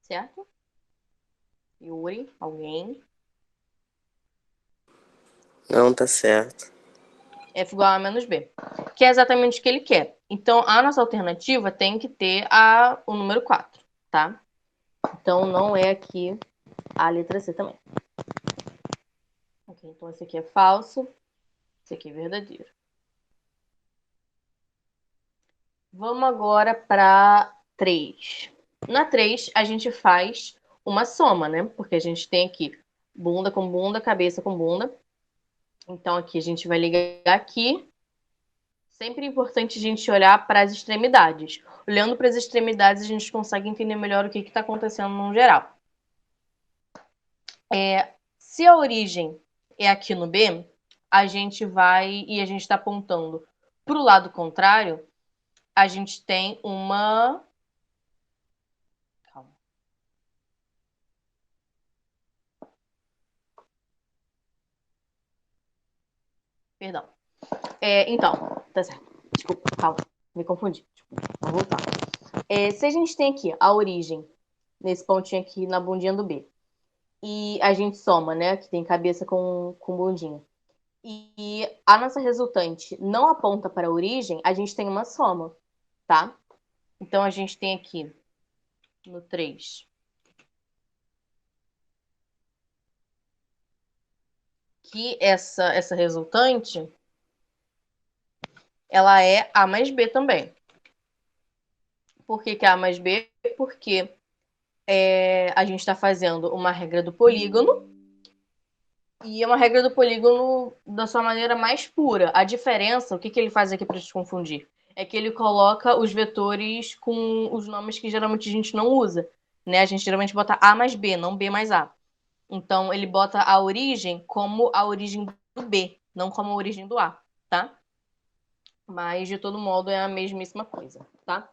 Certo? Yuri, alguém? Não, tá certo. F igual a menos B. Que é exatamente o que ele quer. Então, a nossa alternativa tem que ter o número 4, tá? Então, não é aqui a letra C também. Ok, então esse aqui é falso. Esse aqui é verdadeiro. Vamos agora para 3. Na 3, a gente faz uma soma, né? Porque a gente tem aqui bunda com bunda, cabeça com bunda. Então, aqui a gente vai ligar aqui. Sempre é importante a gente olhar para as extremidades. Olhando para as extremidades, a gente consegue entender melhor o que está acontecendo no geral. Se a origem é aqui no B, a gente vai e a gente está apontando para o lado contrário, a gente tem uma Perdão. Então, tá certo. Desculpa, calma. Me confundi. Desculpa, vou voltar. Se a gente tem aqui a origem, nesse pontinho aqui na bundinha do B, e a gente soma, né? Que tem cabeça com bundinha. E a nossa resultante não aponta para a origem, a gente tem uma soma, tá? Então, a gente tem aqui no 3 que essa resultante, ela é A mais B também. Por que é A mais B? Porque a gente está fazendo uma regra do polígono, e é uma regra do polígono da sua maneira mais pura. A diferença, o que ele faz aqui para te confundir? É que ele coloca os vetores com os nomes que geralmente a gente não usa, né? A gente geralmente bota A mais B, não B mais A. Então, ele bota a origem como a origem do B, não como a origem do A, tá? Mas, de todo modo, é a mesmíssima coisa, tá?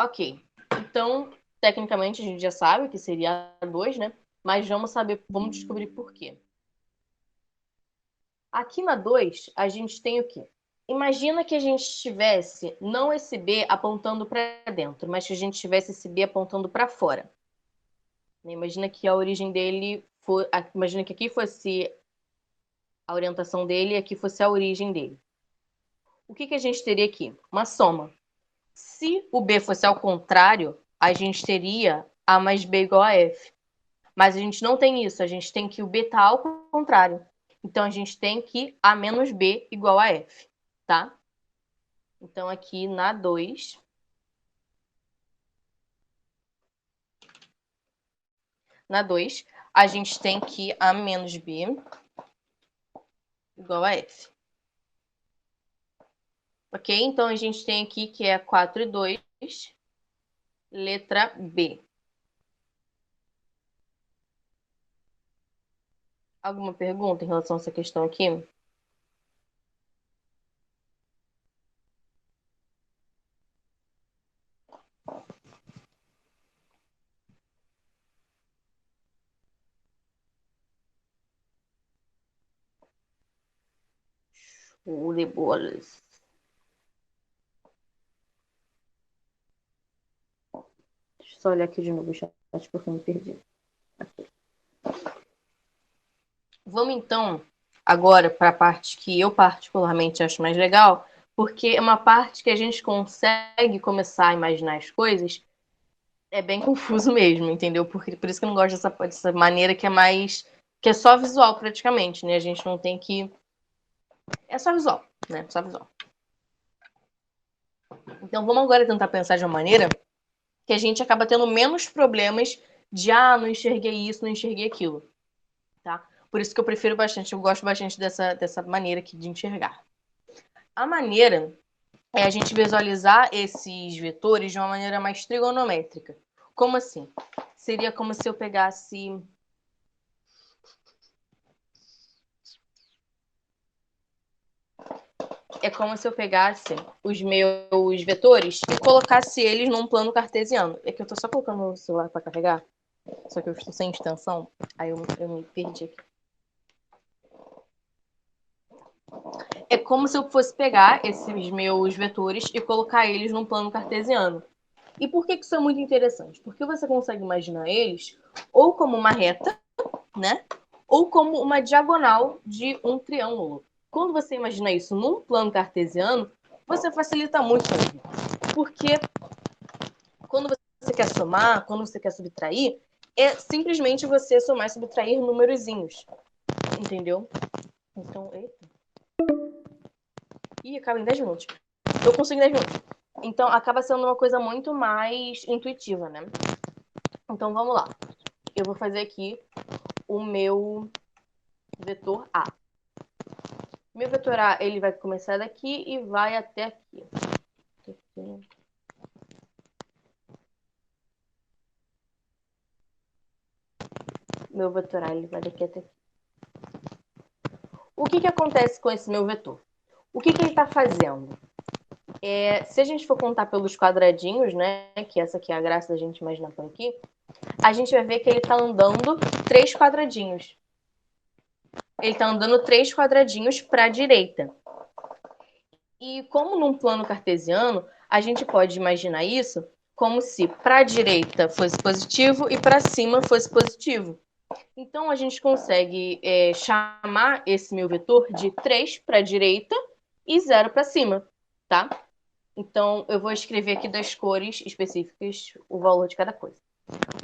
Ok. Então, tecnicamente, a gente já sabe que seria a 2, né? Mas vamos descobrir por quê. Aqui na 2, a gente tem o quê? Imagina que a gente tivesse não esse B apontando para dentro, mas que a gente tivesse esse B apontando para fora. Imagina que a origem dele imagina que aqui fosse a orientação dele e aqui fosse a origem dele. O que a gente teria aqui? Uma soma. Se o B fosse ao contrário, a gente teria A mais B igual a F. Mas a gente não tem isso, a gente tem que o B tá ao contrário. Então, a gente tem que A menos B igual a F, tá? Então, aqui na 2, a gente tem que A menos B igual a F. Ok? Então, a gente tem aqui que é 4 e 2, letra B. Alguma pergunta em relação a essa questão aqui? Show de bolas. Deixa eu só olhar aqui de novo o chat, porque eu me perdi. Aqui. Vamos então agora para a parte que eu particularmente acho mais legal, porque é uma parte que a gente consegue começar a imaginar as coisas. É bem confuso mesmo, entendeu? Por isso que eu não gosto dessa maneira que é mais. Que é só visual praticamente, né? A gente não tem que. É só visual, né? Só visual. Então vamos agora tentar pensar de uma maneira que a gente acaba tendo menos problemas de não enxerguei isso, não enxerguei aquilo. Tá? Por isso que eu prefiro bastante, eu gosto bastante dessa maneira aqui de enxergar. A maneira é a gente visualizar esses vetores de uma maneira mais trigonométrica. Como assim? Seria como se eu pegasse... É como se eu pegasse os meus vetores e colocasse eles num plano cartesiano. É que eu tô só colocando o celular para carregar, só que eu estou sem extensão, aí eu me perdi aqui. É como se eu fosse pegar esses meus vetores e colocar eles num plano cartesiano. E por que isso é muito interessante? Porque você consegue imaginar eles ou como uma reta, né? Ou como uma diagonal de um triângulo. Quando você imagina isso num plano cartesiano, você facilita muito a vida. Porque quando você quer somar, quando você quer subtrair, é simplesmente você somar e subtrair numerozinhos. Entendeu? Então, eita. Ih, acaba em 10 minutos. Eu consigo em 10 minutos. Então, acaba sendo uma coisa muito mais intuitiva, né? Então, vamos lá. Eu vou fazer aqui o meu vetor A. Meu vetor A, ele vai começar daqui e vai até aqui. Meu vetor A, ele vai daqui até aqui. O que acontece com esse meu vetor? O que ele está fazendo? Se a gente for contar pelos quadradinhos, né, que essa aqui é a graça da gente imaginar por aqui, a gente vai ver que ele está andando 3 quadradinhos. ele está andando 3 quadradinhos para a direita. E como num plano cartesiano, a gente pode imaginar isso como se para a direita fosse positivo e para cima fosse positivo. Então, a gente consegue chamar esse meu vetor de 3 para a direita e 0 para cima, tá? Então, eu vou escrever aqui das cores específicas o valor de cada coisa.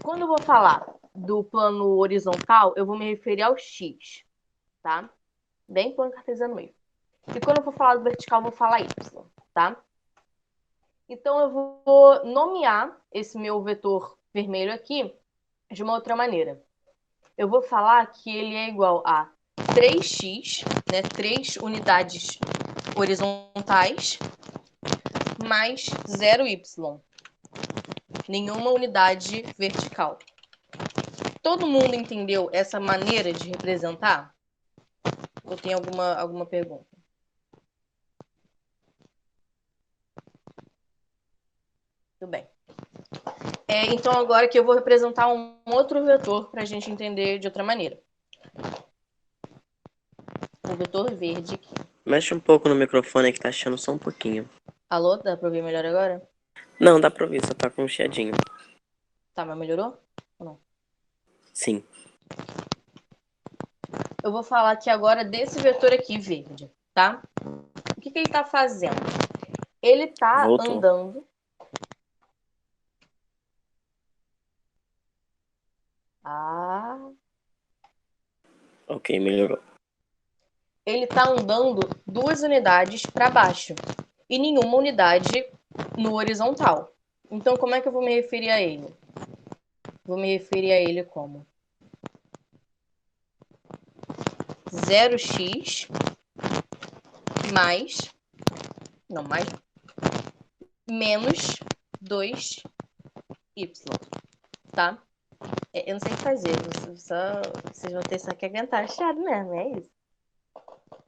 Quando eu vou falar do plano horizontal, eu vou me referir ao x, tá? Bem plano cartesiano mesmo. E quando eu for falar do vertical, eu vou falar y, tá? Então, eu vou nomear esse meu vetor vermelho aqui de uma outra maneira. Eu vou falar que ele é igual a 3x, né, 3 unidades horizontais, mais 0y, nenhuma unidade vertical. Todo mundo entendeu essa maneira de representar? Ou tem alguma pergunta? Tudo bem. Então, agora que eu vou representar um outro vetor para a gente entender de outra maneira. O vetor verde aqui. Mexe um pouco no microfone que tá achando só um pouquinho. Alô, dá para ouvir melhor agora? Não, dá pra ouvir, só tá com um chiadinho. Tá, mas melhorou? Ou não? Sim. Eu vou falar aqui agora desse vetor aqui, verde, tá? O que ele tá fazendo? Ele tá Voltou. andando... Ok, melhorou. Ele tá andando 2 unidades para baixo e nenhuma unidade no horizontal. Então, como é que eu vou me referir a ele? Vou me referir a ele como 0x mais... Não, mais... menos 2y, tá? Eu não sei o que fazer, vocês vão ter só que aguentar chiado mesmo, é isso.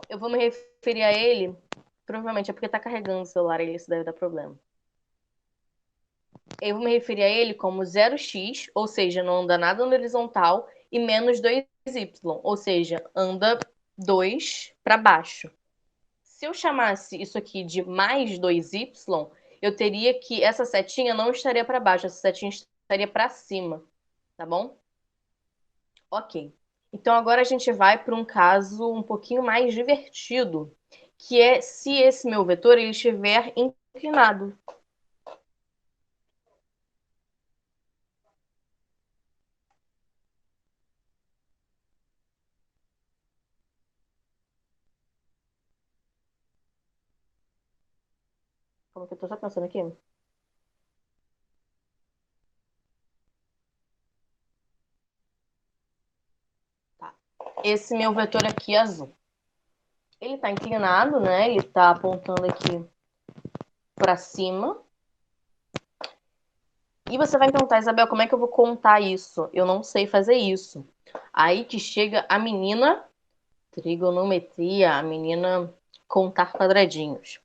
Eu vou me referir a ele, provavelmente é porque tá carregando o celular e isso deve dar problema. Eu vou me referir a ele como 0x, ou seja, não anda nada no horizontal, e menos 2y, ou seja, anda 2 para baixo. Se eu chamasse isso aqui de mais 2y, eu teria que essa setinha não estaria para baixo, essa setinha estaria para cima, tá bom? Ok. Então agora a gente vai para um caso um pouquinho mais divertido, que é se esse meu vetor ele estiver inclinado. Como que eu tô só pensando aqui? Tá. Esse meu vetor aqui azul. Ele está inclinado, né? Ele está apontando aqui para cima. E você vai me perguntar, Isabel, como é que eu vou contar isso? Eu não sei fazer isso. Aí que chega a menina trigonometria, a menina contar quadradinhos.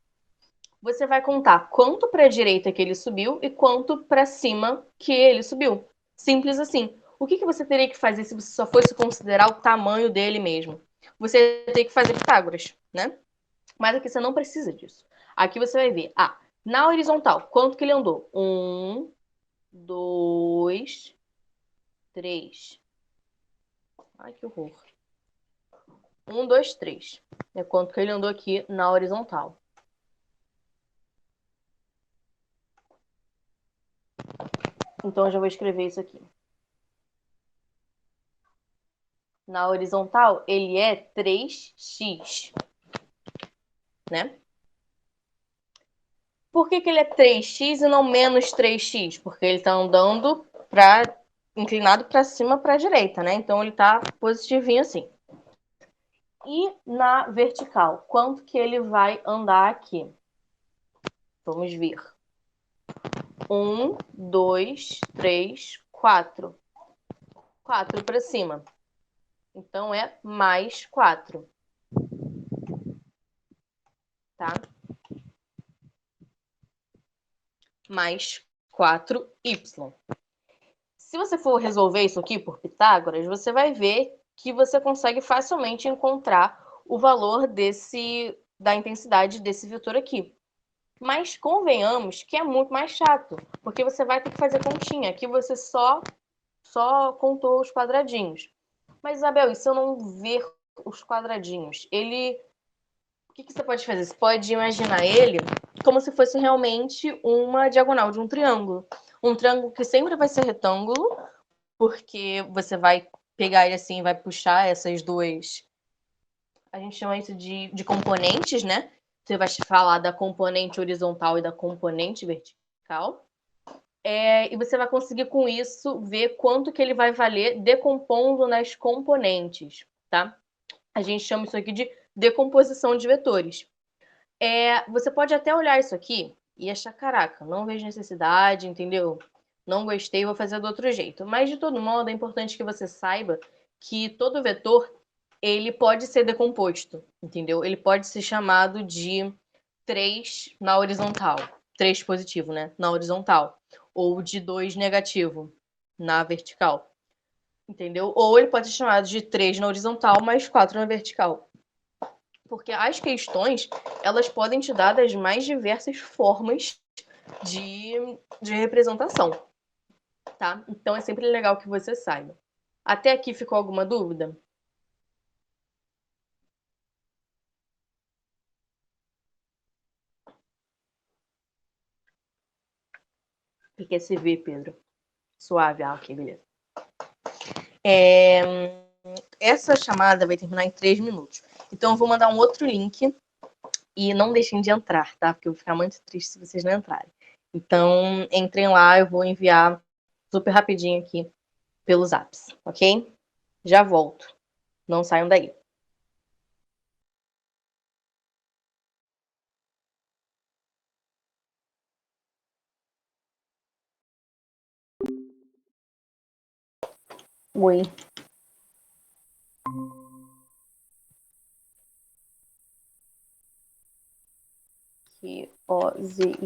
Você vai contar quanto para a direita que ele subiu e quanto para cima que ele subiu. Simples assim. O que você teria que fazer se você só fosse considerar o tamanho dele mesmo? Você teria que fazer Pitágoras, né? Mas aqui você não precisa disso. Aqui você vai ver, na horizontal, quanto que ele andou? 1, 2, 3. Ai, que horror. 1, 2, 3. É quanto que ele andou aqui na horizontal. Então, eu já vou escrever isso aqui. Na horizontal, ele é 3x, né? Por que ele é 3x e não menos 3x? Porque ele está andando inclinado para cima, para a direita, né? Então, ele está positivinho assim. E na vertical, quanto que ele vai andar aqui? Vamos ver. 1, 2, 3, 4. 4 para cima. Então, é mais 4. Tá? Mais 4y. Se você for resolver isso aqui por Pitágoras, você vai ver que você consegue facilmente encontrar o valor da intensidade desse vetor aqui. Mas convenhamos que é muito mais chato, porque você vai ter que fazer continha. Aqui você só contou os quadradinhos. Mas, Isabel, e se eu não ver os quadradinhos? O que você pode fazer? Você pode imaginar ele como se fosse realmente uma diagonal de um triângulo. Um triângulo que sempre vai ser retângulo, porque você vai pegar ele assim e vai puxar essas duas. A gente chama isso de componentes, né? Você vai falar da componente horizontal e da componente vertical. E você vai conseguir com isso ver quanto que ele vai valer decompondo nas componentes, tá? A gente chama isso aqui de decomposição de vetores. Você pode até olhar isso aqui e achar, caraca, não vejo necessidade, entendeu? Não gostei, vou fazer do outro jeito. Mas, de todo modo, é importante que você saiba que todo vetor, ele pode ser decomposto, entendeu? Ele pode ser chamado de 3 na horizontal. 3 positivo, né? Na horizontal. Ou de 2 negativo na vertical. Entendeu? Ou ele pode ser chamado de 3 na horizontal mais 4 na vertical. Porque as questões, elas podem te dar das mais diversas formas de representação, tá? Então é sempre legal que você saiba. Até aqui ficou alguma dúvida? Porque se vê, Pedro. Suave, ok, beleza. Essa chamada vai terminar em 3 minutos. Então eu vou mandar um outro link e não deixem de entrar, tá? Porque eu vou ficar muito triste se vocês não entrarem. Então entrem lá, eu vou enviar super rapidinho aqui pelos apps, ok? Já volto. Não saiam daí. Oi. Ozitj.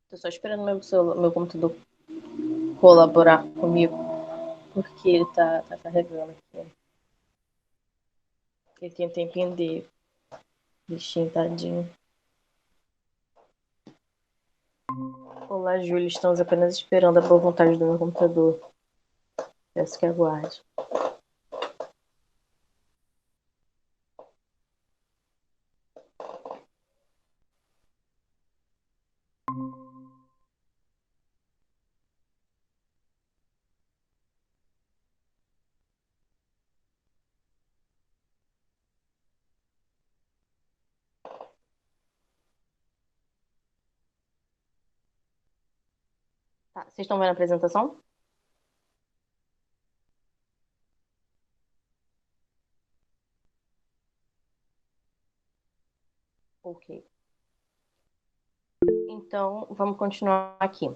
Tô só esperando meu computador colaborar comigo, porque ele tá carregando aqui. Ele tem um tempinho dele. Bichinho, tadinho. Olá, Júlia. Estamos apenas esperando a boa vontade do meu computador. Peço que aguarde. Tá, vocês estão vendo a apresentação? Ok. Então, vamos continuar aqui.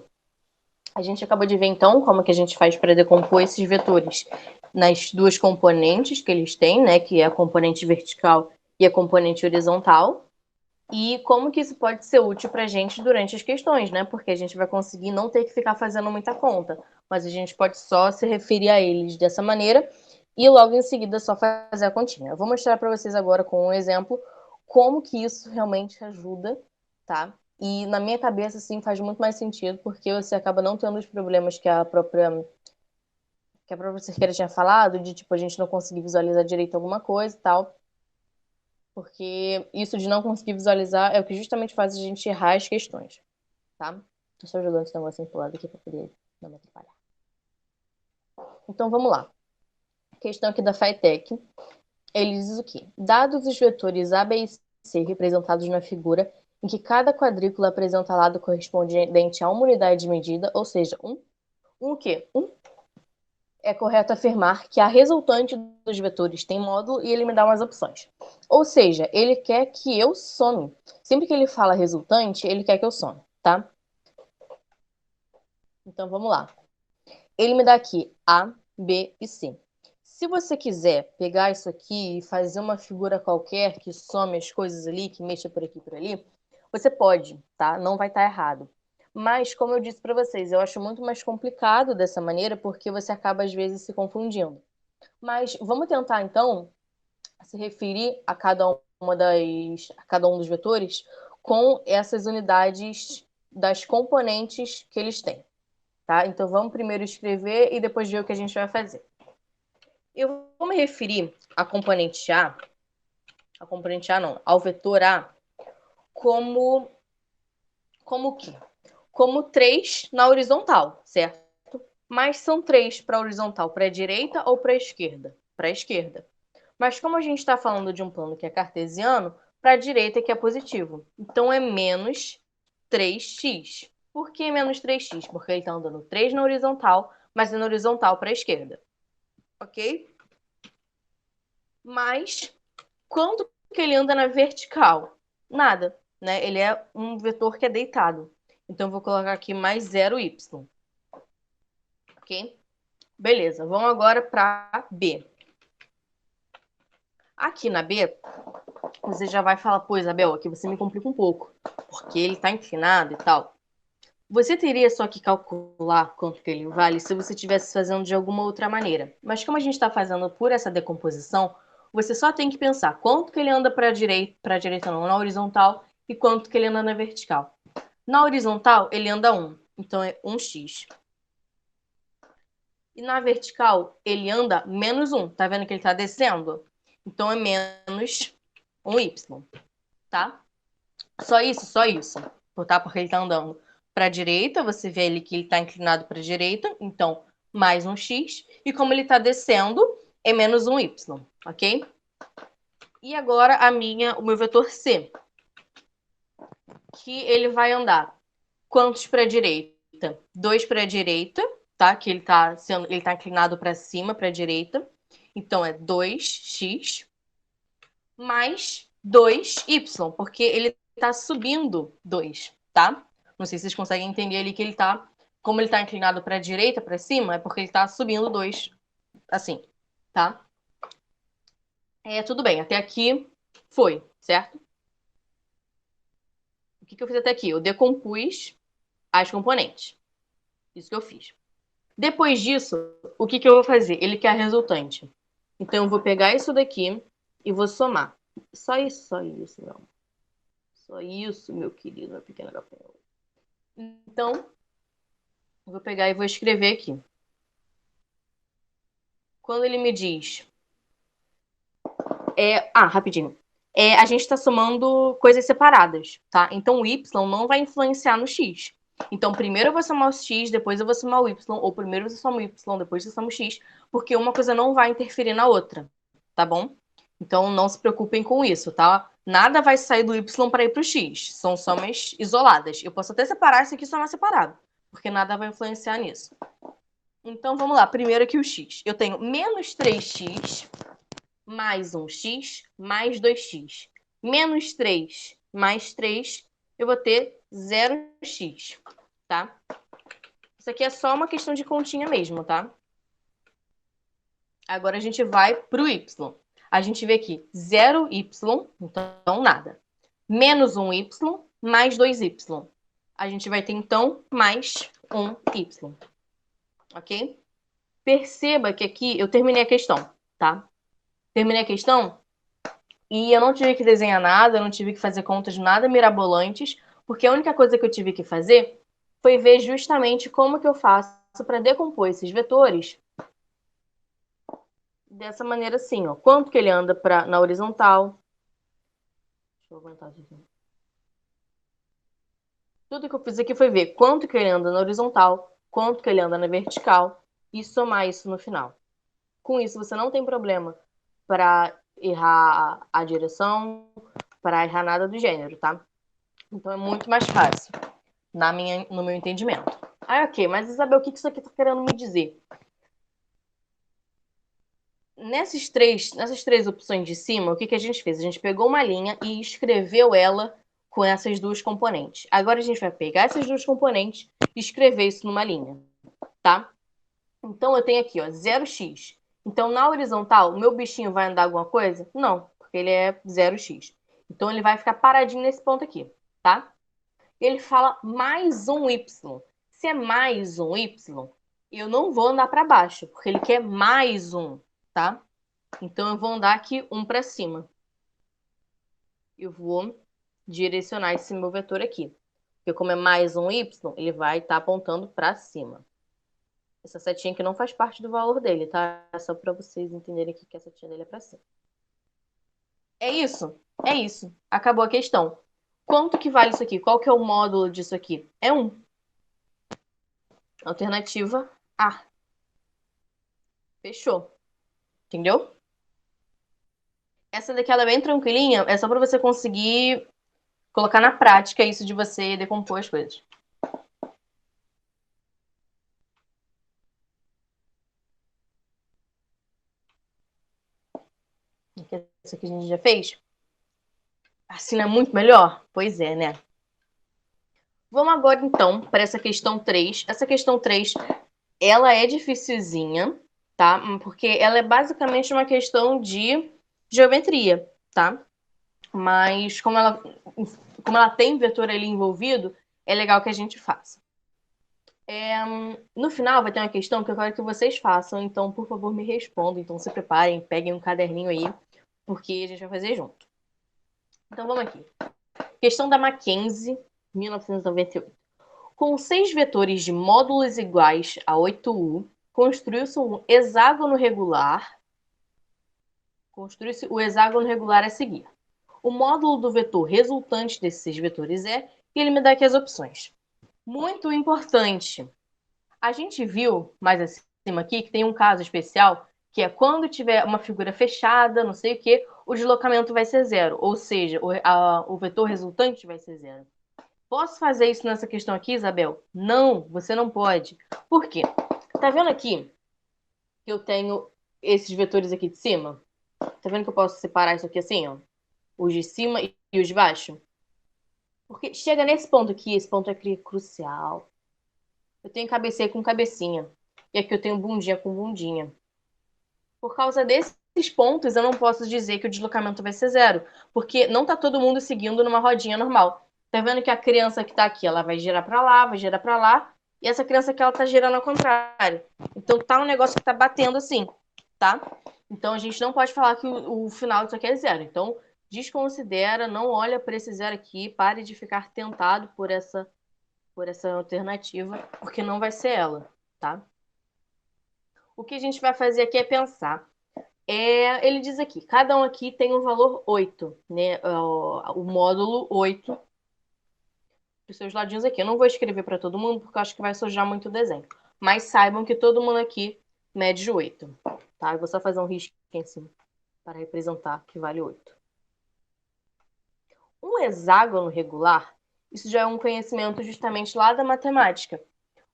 A gente acabou de ver, então, como que a gente faz para decompor esses vetores nas duas componentes que eles têm, né? Que é a componente vertical e a componente horizontal. E como que isso pode ser útil para a gente durante as questões, né? Porque a gente vai conseguir não ter que ficar fazendo muita conta, mas a gente pode só se referir a eles dessa maneira e logo em seguida só fazer a continha. Eu vou mostrar para vocês agora com um exemplo como que isso realmente ajuda, tá? E na minha cabeça, assim, faz muito mais sentido, porque você acaba não tendo os problemas que a própria Cerqueira tinha falado, de tipo, a gente não conseguir visualizar direito alguma coisa e tal. Porque isso de não conseguir visualizar é o que justamente faz a gente errar as questões, tá? Tô só jogando esse negocinho pro lado aqui pra poder não me atrapalhar. Então vamos lá. questão aqui da FATEC, ele diz o quê? Dados os vetores A, B e C representados na figura, em que cada quadrícula apresenta lado correspondente a uma unidade de medida, ou seja, o quê? É correto afirmar que a resultante dos vetores tem módulo e ele me dá umas opções. Ou seja, ele quer que eu some. Sempre que ele fala resultante, ele quer que eu some, tá? Então, vamos lá. Ele me dá aqui A, B e C. Se você quiser pegar isso aqui e fazer uma figura qualquer que some as coisas ali, que mexa por aqui e por ali, você pode, tá? Não vai estar errado. Mas, como eu disse para vocês, eu acho muito mais complicado dessa maneira, porque você acaba, às vezes, se confundindo. Mas vamos tentar, então, se referir a cada um dos vetores com essas unidades das componentes que eles têm, tá? Então, vamos primeiro escrever e depois ver o que a gente vai fazer. Eu vou me referir à componente ao vetor A, como o quê? Como 3 na horizontal, certo? Mas são 3 para a horizontal, para a direita ou para a esquerda? Para a esquerda. Mas como a gente está falando de um plano que é cartesiano, para a direita que é positivo. Então é menos 3x. Por que menos 3x? Porque ele está andando 3 na horizontal, mas é na horizontal para a esquerda. Ok? Mas quanto que ele anda na vertical? Nada, né? Ele é um vetor que é deitado. Então eu vou colocar aqui mais 0y. Ok? Beleza, vamos agora para B. Aqui na B, você já vai falar, pô, Isabel, aqui você me complica um pouco, porque ele está inclinado e tal. Você teria só que calcular quanto que ele vale se você estivesse fazendo de alguma outra maneira. Mas como a gente está fazendo por essa decomposição, você só tem que pensar quanto que ele anda para a direita não, na horizontal, e quanto que ele anda na vertical. Na horizontal, ele anda 1, então é 1x. E na vertical, ele anda menos 1. Tá vendo que ele está descendo? Então é menos 1y, tá? Só isso, tá? Porque ele está andando para a direita, você vê ali que ele está inclinado para a direita, então mais 1x. E como ele está descendo, é menos 1y, ok? E agora o meu vetor C, que ele vai andar quantos para a direita? 2 para a direita, tá? Que ele tá inclinado para cima, para a direita. Então é 2x mais 2y, porque ele tá subindo 2, tá? Não sei se vocês conseguem entender ali que ele tá, como ele tá inclinado para a direita, para cima, é porque ele tá subindo 2, assim, tá? Tudo bem, até aqui foi, certo? O que eu fiz até aqui? Eu decompus as componentes. Isso que eu fiz. Depois disso, o que eu vou fazer? Ele quer a resultante. Então, eu vou pegar isso daqui e vou somar. Só isso, não. Só isso, meu querido, meu pequeno gafanhoto. Então, eu vou pegar e vou escrever aqui. Quando ele me diz... rapidinho. A gente está somando coisas separadas, tá? Então, o y não vai influenciar no x. Então, primeiro eu vou somar o x, depois eu vou somar o y, ou primeiro você soma o y, depois você soma o x, porque uma coisa não vai interferir na outra, tá bom? Então, não se preocupem com isso, tá? Nada vai sair do y para ir para o x. São somas isoladas. Eu posso até separar isso aqui e somar separado, porque nada vai influenciar nisso. Então, vamos lá. Primeiro aqui o x. Eu tenho menos 3x mais 1x mais 2x. Menos 3 mais 3, eu vou ter 0x, tá? Isso aqui é só uma questão de continha mesmo, tá? Agora a gente vai para o y. A gente vê aqui 0y, então nada. Menos 1y mais 2y. A gente vai ter, então, mais 1y. Ok? Perceba que aqui eu terminei a questão, tá? Terminei a questão e eu não tive que desenhar nada, eu não tive que fazer contas nada mirabolantes, porque a única coisa que eu tive que fazer foi ver justamente como que eu faço para decompor esses vetores dessa maneira assim, ó. Quanto que ele anda na horizontal. Deixa eu aguentar aqui. Tudo que eu fiz aqui foi ver quanto que ele anda na horizontal, quanto que ele anda na vertical e somar isso no final. Com isso, você não tem problema para errar a direção, para errar nada do gênero, tá? Então é muito mais fácil, no meu entendimento. Ah, ok, mas Isabel, o que isso aqui tá querendo me dizer? Nessas três opções de cima, o que a gente fez? A gente pegou uma linha e escreveu ela com essas duas componentes. Agora a gente vai pegar essas duas componentes e escrever isso numa linha, tá? Então eu tenho aqui, ó, 0x. Então na horizontal, o meu bichinho vai andar alguma coisa? Não, porque ele é 0x. Então ele vai ficar paradinho nesse ponto aqui, tá? Ele fala mais um y. Se é mais um y, eu não vou andar para baixo, porque ele quer mais um, tá? Então eu vou andar aqui um para cima. Eu vou direcionar esse meu vetor aqui. Porque como é mais um y, ele vai estar apontando para cima. Essa setinha aqui não faz parte do valor dele, tá? É só para vocês entenderem aqui que a setinha dele é para cima. É isso? É isso. Acabou a questão. Quanto que vale isso aqui? Qual que é o módulo disso aqui? É 1. Alternativa A. Fechou. Entendeu? Essa daqui ela é bem tranquilinha, é só para você conseguir colocar na prática isso de você decompor as coisas. Essa aqui a gente já fez. Assim não é muito melhor? Pois é, né? Vamos agora, então, para essa questão 3. Essa questão 3, ela é dificilzinha, tá? Porque ela é basicamente uma questão de geometria, tá? Mas como ela tem vetor ali envolvido, é legal que a gente faça. No final vai ter uma questão que eu quero que vocês façam, então, por favor, me respondam. Então, se preparem, peguem um caderninho aí, porque a gente vai fazer junto. Então, vamos aqui. Questão da Mackenzie, 1998. Com 6 vetores de módulos iguais a 8u, construiu-se um hexágono regular. Construiu-se o hexágono regular a seguir. O módulo do vetor resultante desses 6 vetores é, e ele me dá aqui as opções. Muito importante. A gente viu mais acima aqui que tem um caso especial, que é quando tiver uma figura fechada, não sei o que, o deslocamento vai ser 0. Ou seja, o vetor resultante vai ser 0. Posso fazer isso nessa questão aqui, Isabel? Não, você não pode. Por quê? Tá vendo aqui que eu tenho esses vetores aqui de cima? Tá vendo que eu posso separar isso aqui assim, ó? Os de cima e os de baixo? Porque chega nesse ponto aqui, esse ponto aqui é crucial. Eu tenho cabeceira com cabecinha. E aqui eu tenho bundinha com bundinha. Por causa desses pontos, eu não posso dizer que o deslocamento vai ser 0. Porque não tá todo mundo seguindo numa rodinha normal. Tá vendo que a criança que tá aqui, ela vai girar pra lá, vai girar pra lá. E essa criança aqui, ela tá girando ao contrário. Então tá um negócio que tá batendo assim, tá? Então a gente não pode falar que o final disso aqui é 0. Então desconsidera, não olha para esse 0 aqui. Pare de ficar tentado por essa alternativa, porque não vai ser ela, tá? O que a gente vai fazer aqui é pensar. Ele diz aqui, cada um aqui tem um valor 8, né? O módulo 8 dos seus ladinhos aqui. Eu não vou escrever para todo mundo, porque eu acho que vai sujar muito o desenho. Mas saibam que todo mundo aqui mede 8, tá? Eu vou só fazer um risco aqui em cima, para representar que vale 8. Um hexágono regular, isso já é um conhecimento justamente lá da matemática.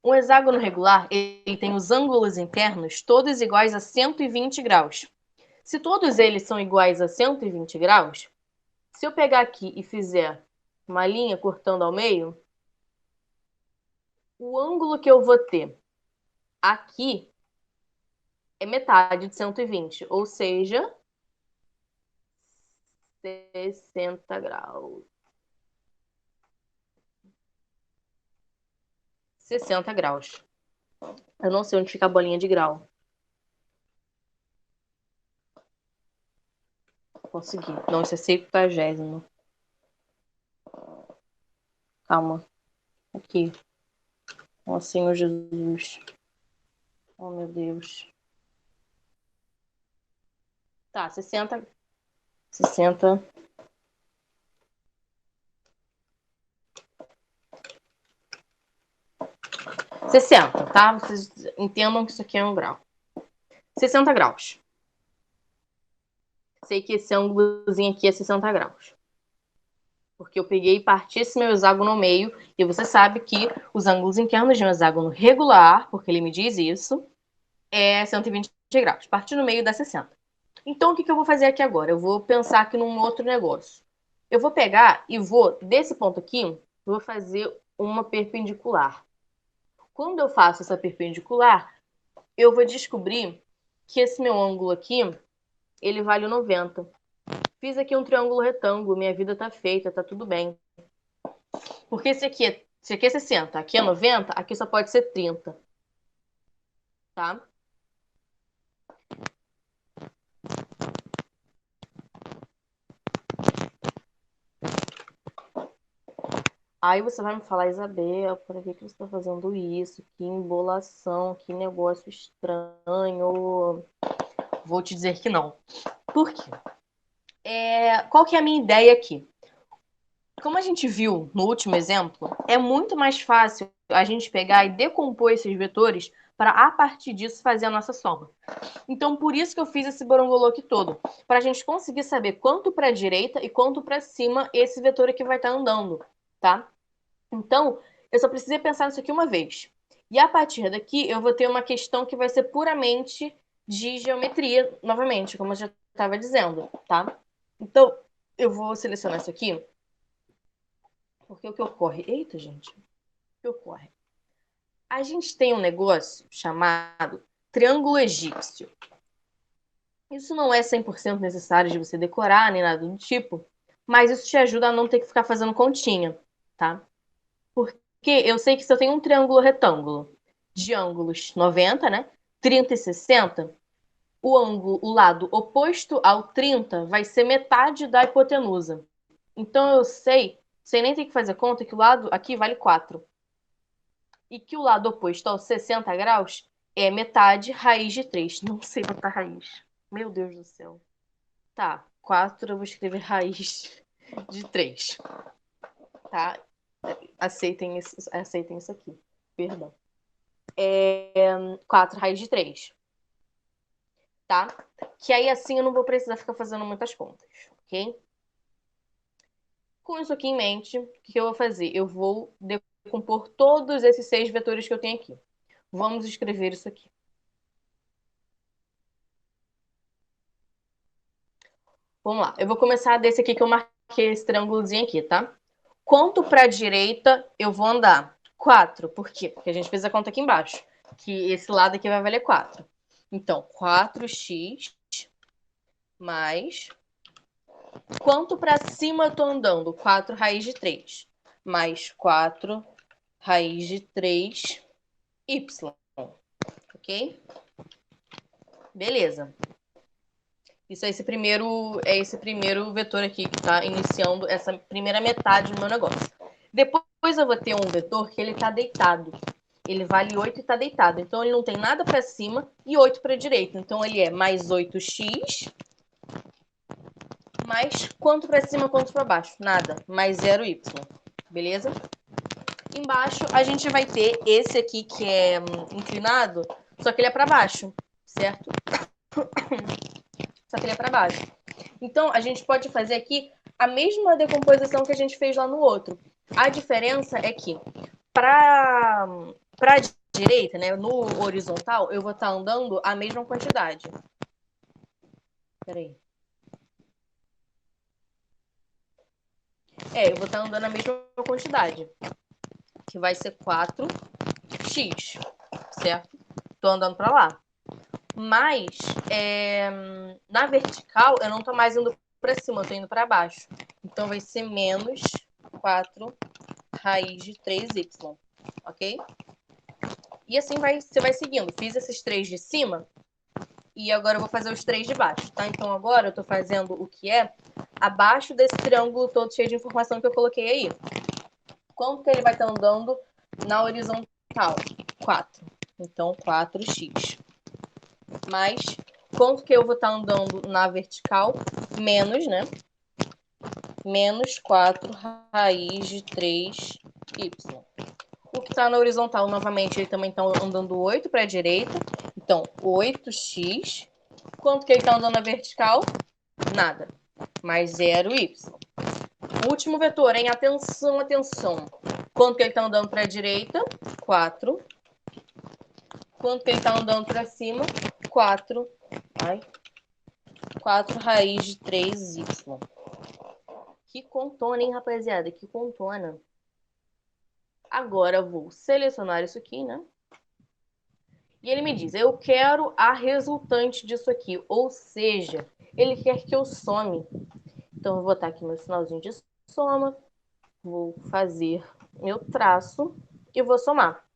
Um hexágono regular, ele tem os ângulos internos todos iguais a 120 graus. Se todos eles são iguais a 120 graus, se eu pegar aqui e fizer uma linha cortando ao meio, o ângulo que eu vou ter aqui é metade de 120, ou seja, 60 graus. 60 graus. Eu não sei onde fica a bolinha de grau. Consegui. Não, isso é 60. Calma. Aqui. Ó Senhor Jesus. Oh, meu Deus. Tá, 60. 60. Tá? Vocês entendam que isso aqui é um grau. 60 graus. Sei que esse ângulozinho aqui é 60 graus. Porque eu peguei e parti esse meu hexágono no meio, e você sabe que os ângulos internos de um hexágono regular, porque ele me diz isso, é 120 graus. Parti no meio dá 60. Então, o que eu vou fazer aqui agora? Eu vou pensar aqui num outro negócio. Eu vou pegar e vou, desse ponto aqui, vou fazer uma perpendicular. Quando eu faço essa perpendicular, eu vou descobrir que esse meu ângulo aqui, ele vale 90. Fiz aqui um triângulo retângulo, minha vida tá feita, tá tudo bem. Porque esse aqui é 60, aqui é 90, aqui só pode ser 30. Tá? Aí você vai me falar, Isabel, por que você está fazendo isso? Que embolação, que negócio estranho. Vou te dizer que não. Por quê? Qual que é a minha ideia aqui? Como a gente viu no último exemplo, é muito mais fácil a gente pegar e decompor esses vetores para, a partir disso, fazer a nossa soma. Então, por isso que eu fiz esse borongolô aqui todo. Para a gente conseguir saber quanto para a direita e quanto para cima esse vetor aqui vai estar andando, tá? Então, eu só precisei pensar nisso aqui uma vez. E a partir daqui, eu vou ter uma questão que vai ser puramente de geometria, novamente, como eu já estava dizendo, tá? Então, eu vou selecionar isso aqui. Porque o que ocorre? Eita, gente. O que ocorre? A gente tem um negócio chamado triângulo egípcio. Isso não é 100% necessário de você decorar, nem nada do tipo, mas isso te ajuda a não ter que ficar fazendo continha, tá? Porque eu sei que se eu tenho um triângulo retângulo de ângulos 90, né? 30 e 60, o lado oposto ao 30 vai ser metade da hipotenusa. Então eu sei, sem nem ter que fazer conta, que o lado aqui vale 4. E que o lado oposto aos 60 graus é metade raiz de 3. Não sei botar raiz. Meu Deus do céu. Tá, 4 eu vou escrever raiz de 3. Tá? Aceitem isso aqui. Perdão. 4 raiz de 3. Tá? Que aí assim eu não vou precisar ficar fazendo muitas contas, ok? Com isso aqui em mente, o que eu vou fazer? Eu vou decompor todos esses 6 vetores que eu tenho aqui. Vamos escrever isso aqui. Vamos lá. Eu vou começar desse aqui que eu marquei esse triângulozinho aqui, tá? Quanto para a direita eu vou andar? 4. Por quê? Porque a gente fez a conta aqui embaixo. Que esse lado aqui vai valer 4. Então, 4x mais... Quanto para cima eu tô andando? 4 raiz de 3. Mais 4 raiz de 3y. Ok? Beleza. Isso é esse primeiro vetor aqui que está iniciando essa primeira metade do meu negócio. Depois eu vou ter um vetor que ele está deitado. Ele vale 8 e está deitado. Então, ele não tem nada para cima e 8 para a direita. Então, ele é mais 8x, mais quanto para cima, quanto para baixo? Nada, mais 0y. Beleza? Embaixo, a gente vai ter esse aqui que é inclinado, só que ele é para baixo, certo? Só que ele é para baixo. Então, a gente pode fazer aqui a mesma decomposição que a gente fez lá no outro. A diferença é que para a direita, né, no horizontal, eu vou estar andando a mesma quantidade. Peraí. Eu vou estar andando a mesma quantidade, que vai ser 4x, certo? Tô andando para lá. Mas, na vertical, eu não tô mais indo para cima, eu tô indo para baixo. Então, vai ser menos 4 raiz de 3y, ok? E assim você vai seguindo. Fiz esses 3 de cima e agora eu vou fazer os 3 de baixo, tá? Então, agora eu tô fazendo o que é abaixo desse triângulo todo cheio de informação que eu coloquei aí. Quanto que ele vai estar andando na horizontal? 4. Então, 4x. Mais quanto que eu vou estar andando na vertical? Menos, né? Menos 4 raiz de 3y. O que está na horizontal, novamente, ele também está andando 8 para a direita. Então, 8x. Quanto que ele está andando na vertical? Nada. Mais 0y. O último vetor, hein? Atenção, atenção. Quanto que ele está andando para a direita? 4. Quanto que ele está andando para cima? 4. Ai. 4 raiz de 3y. Que contona, hein, rapaziada? Que contona. Agora eu vou selecionar isso aqui, né? E ele me diz, eu quero a resultante disso aqui. Ou seja, ele quer que eu some. Então, eu vou botar aqui meu sinalzinho de soma. Vou fazer meu traço e vou somar.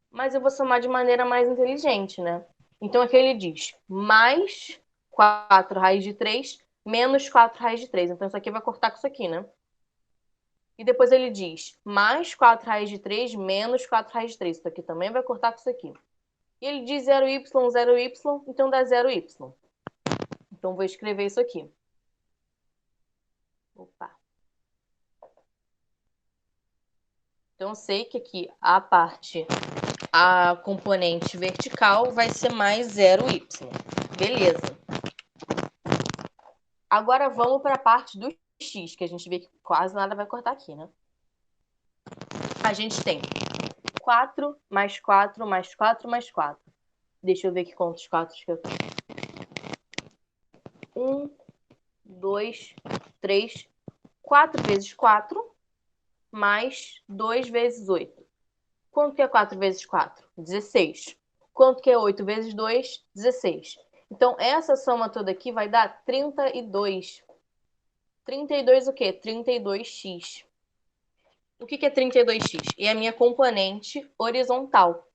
Mas eu vou somar de maneira mais inteligente, né? Então, aqui ele diz mais 4 raiz de 3 menos 4 raiz de 3. Então, isso aqui vai cortar com isso aqui, né? E depois ele diz mais 4 raiz de 3 menos 4 raiz de 3. Isso aqui também vai cortar com isso aqui. E ele diz 0y, 0y, então dá 0y. Então, vou escrever isso aqui. Opa. Então, eu sei que aqui a componente vertical vai ser mais 0y. Beleza. Agora vamos para a parte do x, que a gente vê que quase nada vai cortar aqui, né? A gente tem 4 mais 4 mais 4 mais 4. Deixa eu ver aqui quantos 4 que eu tenho. 1, 2, 3, 4 vezes 4, mais 2 vezes 8. Quanto que é 4 vezes 4? 16. Quanto que é 8 vezes 2? 16. Então, essa soma toda aqui vai dar 32. 32 o quê? 32x. O que é 32x? É a minha componente horizontal.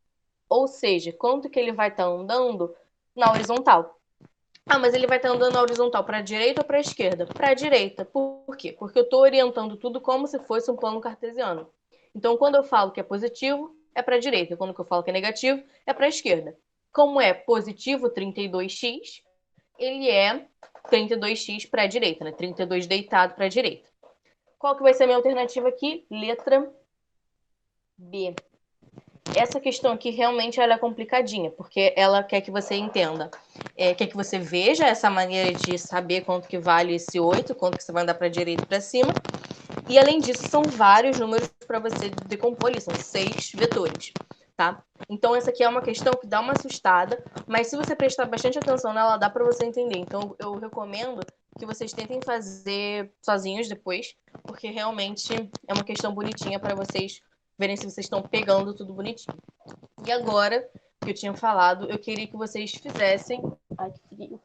Ou seja, quanto que ele vai estar andando na horizontal. Ah, mas ele vai estar andando na horizontal para a direita ou para a esquerda? Para a direita. Por quê? Porque eu estou orientando tudo como se fosse um plano cartesiano. Então, quando eu falo que é positivo, é para a direita. Quando eu falo que é negativo, é para a esquerda. Como é positivo 32x, ele é 32x para a direita, né? 32 deitado para a direita. Qual que vai ser a minha alternativa aqui? Letra B. Essa questão aqui realmente ela é complicadinha, porque ela quer que você entenda, quer que você veja essa maneira de saber quanto que vale esse 8, quanto que você vai andar para a direita e para cima. E além disso, são vários números para você decompor ali, são 6 vetores, tá? Então essa aqui é uma questão que dá uma assustada, mas se você prestar bastante atenção nela, dá para você entender. Então eu recomendo que vocês tentem fazer sozinhos depois, porque realmente é uma questão bonitinha para vocês verem se vocês estão pegando tudo bonitinho. E agora, que eu tinha falado, eu queria que vocês fizessem... Ai, que frio.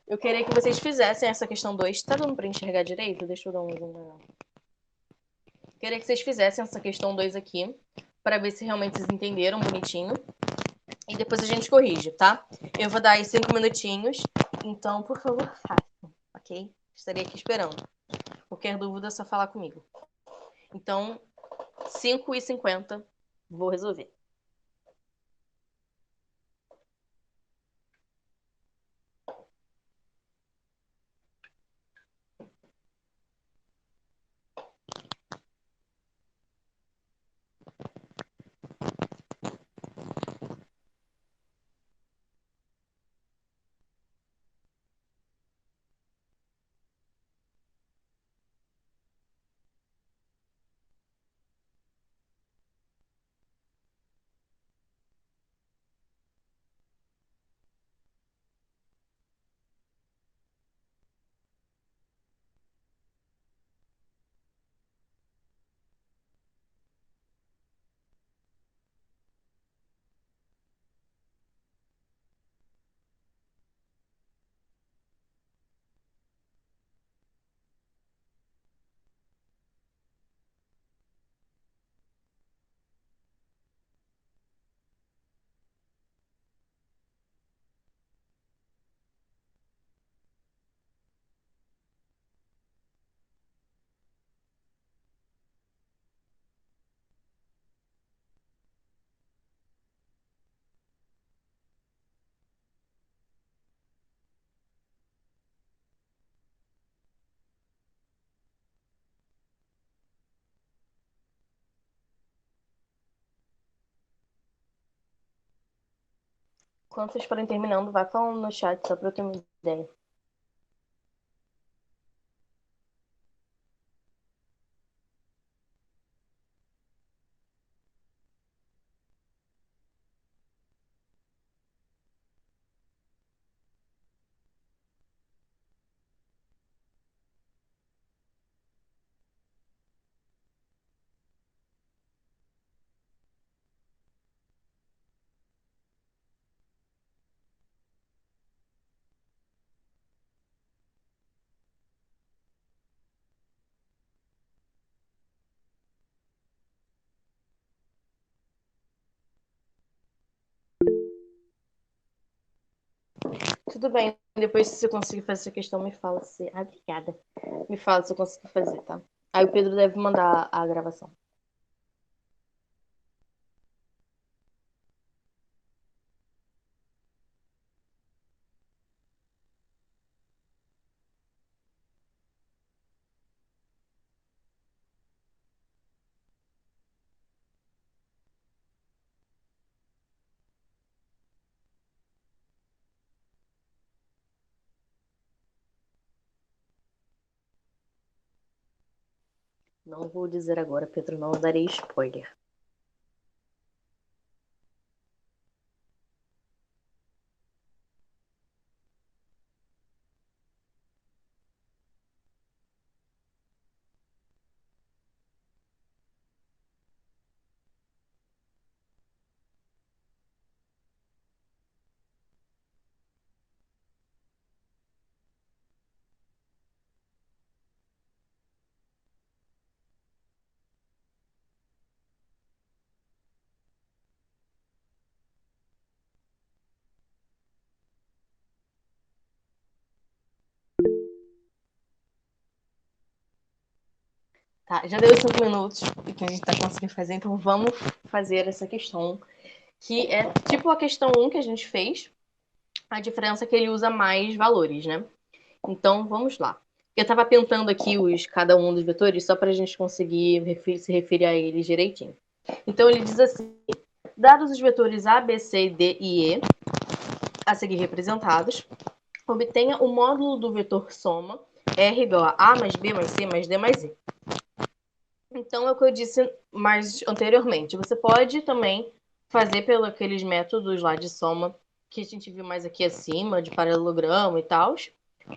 Eu queria que vocês fizessem essa questão 2. Tá dando para enxergar direito? Deixa eu dar um zoom. Eu queria que vocês fizessem essa questão 2 aqui, para ver se realmente vocês entenderam bonitinho. E depois a gente corrige, tá? Eu vou dar aí 5 minutinhos, então, por favor, façam, ok? Estarei aqui esperando. Qualquer dúvida é só falar comigo. Então, 5h50, vou resolver. Quando vocês forem terminando, vai falando no chat, só pra eu ter uma ideia. Tudo bem, depois se você conseguir fazer essa questão, me fala se... Ah, obrigada. Me fala se eu conseguir fazer, tá? Aí o Pedro deve mandar a gravação. Não vou dizer agora, Pedro, não darei spoiler. Tá, já deu 5 minutos que a gente tá conseguindo fazer, então vamos fazer essa questão, que é tipo a questão 1 que a gente fez, a diferença é que ele usa mais valores, né? Então, vamos lá. Eu estava pintando aqui cada um dos vetores só para a gente conseguir se referir a eles direitinho. Então, ele diz assim: dados os vetores A, B, C, D e E, a seguir representados, obtenha o módulo do vetor soma R igual a A mais B mais C mais D mais E. Então, é o que eu disse mais anteriormente. Você pode também fazer pelos aqueles métodos lá de soma que a gente viu mais aqui acima, de paralelogramo e tal.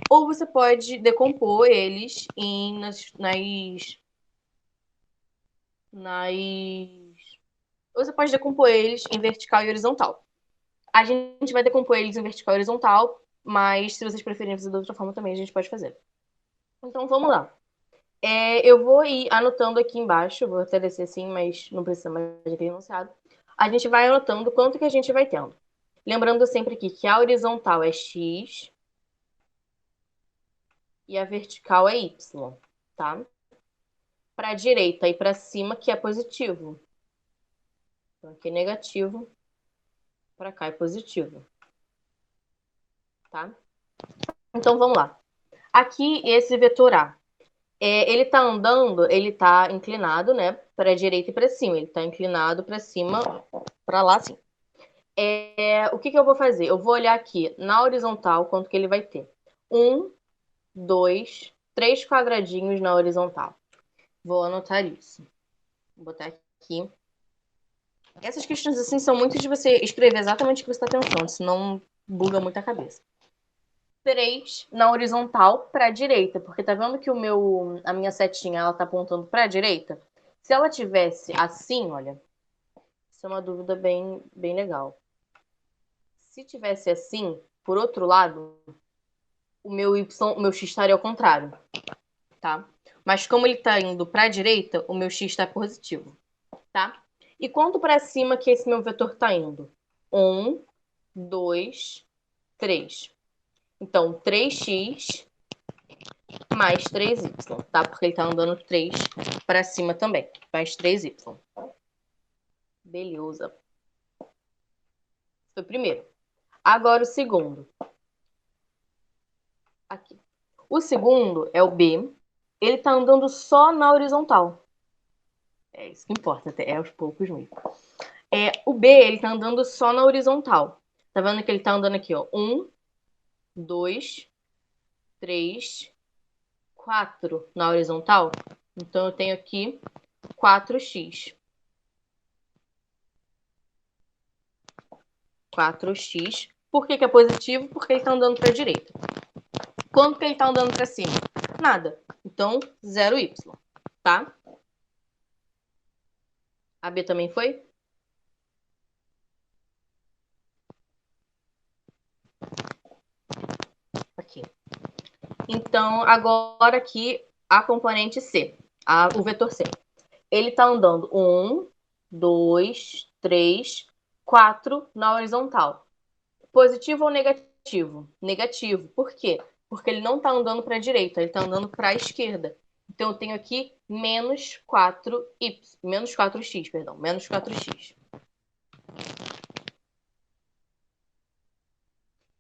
Ou você pode decompor eles Você pode decompor eles em vertical e horizontal. A gente vai decompor eles em vertical e horizontal, mas se vocês preferirem fazer de outra forma também, a gente pode fazer. Então vamos lá. Eu vou ir anotando aqui embaixo, vou até descer assim, mas não precisa mais de ter enunciado. A gente vai anotando quanto que a gente vai tendo. Lembrando sempre aqui que a horizontal é x e a vertical é y, tá? Para a direita e para cima, que é positivo. Então, aqui é negativo, para cá é positivo. Tá? Então, vamos lá. Aqui, esse vetor A. Ele está andando, ele está inclinado, né? Para a direita e para cima. Ele está inclinado para cima, para lá, assim. O que eu vou fazer? Eu vou olhar aqui na horizontal quanto que ele vai ter. 1, 2, 3 quadradinhos na horizontal. Vou anotar isso. Vou botar aqui. Essas questões assim são muito de você escrever exatamente o que você está pensando, senão buga muito a cabeça. 3 na horizontal para a direita, porque tá vendo que a minha setinha ela tá apontando para a direita? Se ela tivesse assim, olha, isso é uma dúvida bem, bem legal. Se tivesse assim, por outro lado, o meu x estaria ao contrário, tá? Mas como ele tá indo para a direita, o meu x está positivo, tá? E quanto para cima que esse meu vetor tá indo? 1, 2, 3. Então, 3x mais 3y, tá? Porque ele tá andando 3 para cima também. Mais 3y. Beleza. Foi o primeiro. Agora o segundo. Aqui. O segundo é o B. Ele tá andando só na horizontal. É isso que importa, até é aos poucos mesmo. O B, ele tá andando só na horizontal. Tá vendo que ele tá andando aqui, ó. 1, 2, 3, 4 na horizontal. Então, eu tenho aqui 4x. 4x. Por que que é positivo? Porque ele tá andando para a direita. Quanto que ele tá andando para cima? Nada. Então, 0y, tá? A B também foi? Aqui. Então, agora aqui, a componente C. O vetor C. Ele tá andando 1, 2, 3, 4 na horizontal. Positivo ou negativo? Negativo. Por quê? Porque ele não está andando para a direita, ele está andando para a esquerda. Então, eu tenho aqui menos 4x, perdão, menos 4x.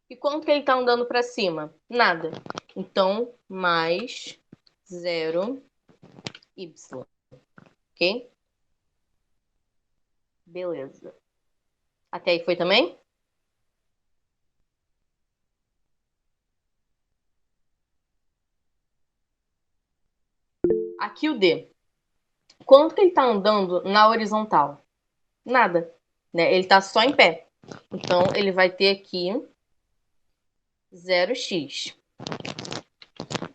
E quanto que ele está andando para cima? Nada. Então, mais 0y. Ok? Beleza. Até aí foi também? Aqui o D. Quanto que ele está andando na horizontal? Nada. Né? Ele está só em pé. Então, ele vai ter aqui 0x.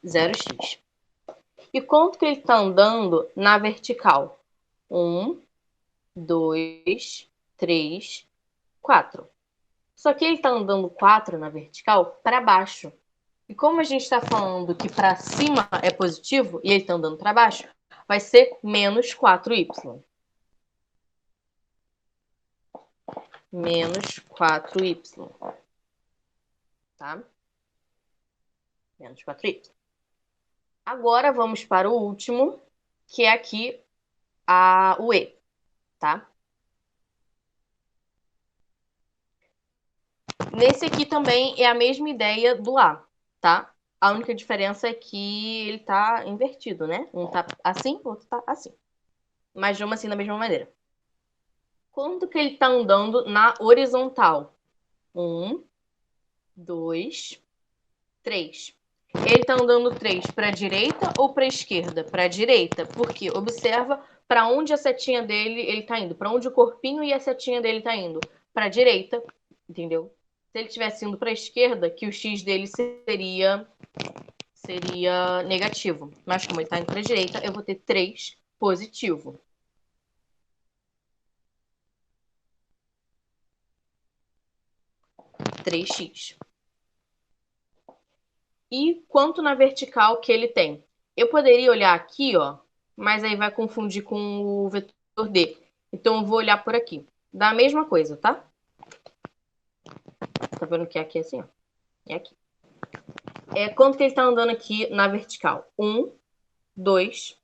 0x. E quanto que ele está andando na vertical? 1, 2, 3, 4. Só que ele está andando 4 na vertical para baixo. E como a gente está falando que para cima é positivo e ele está andando para baixo, vai ser menos 4y. Menos 4y. Tá? Menos 4y. Agora vamos para o último, que é aqui o E, tá? Nesse aqui também é a mesma ideia do A, tá? A única diferença é que ele tá invertido, né? Um tá assim, o outro tá assim. Mas vamos assim da mesma maneira. Quanto que ele tá andando na horizontal? 1, 2, 3. Ele tá andando 3 para a direita ou para a esquerda? Para a direita, porque observa para onde a setinha dele ele tá indo, para onde o corpinho e a setinha dele tá indo? Para a direita, entendeu? Se ele tivesse indo para a esquerda, que o x dele seria negativo. Mas como ele está indo para a direita, eu vou ter 3 positivo. Três x. E quanto na vertical que ele tem? Eu poderia olhar aqui, ó, mas aí vai confundir com o vetor D. Então, eu vou olhar por aqui. Dá a mesma coisa, tá? Tá vendo que é aqui assim, ó? É aqui. Quanto que ele tá andando aqui na vertical? 1, 2,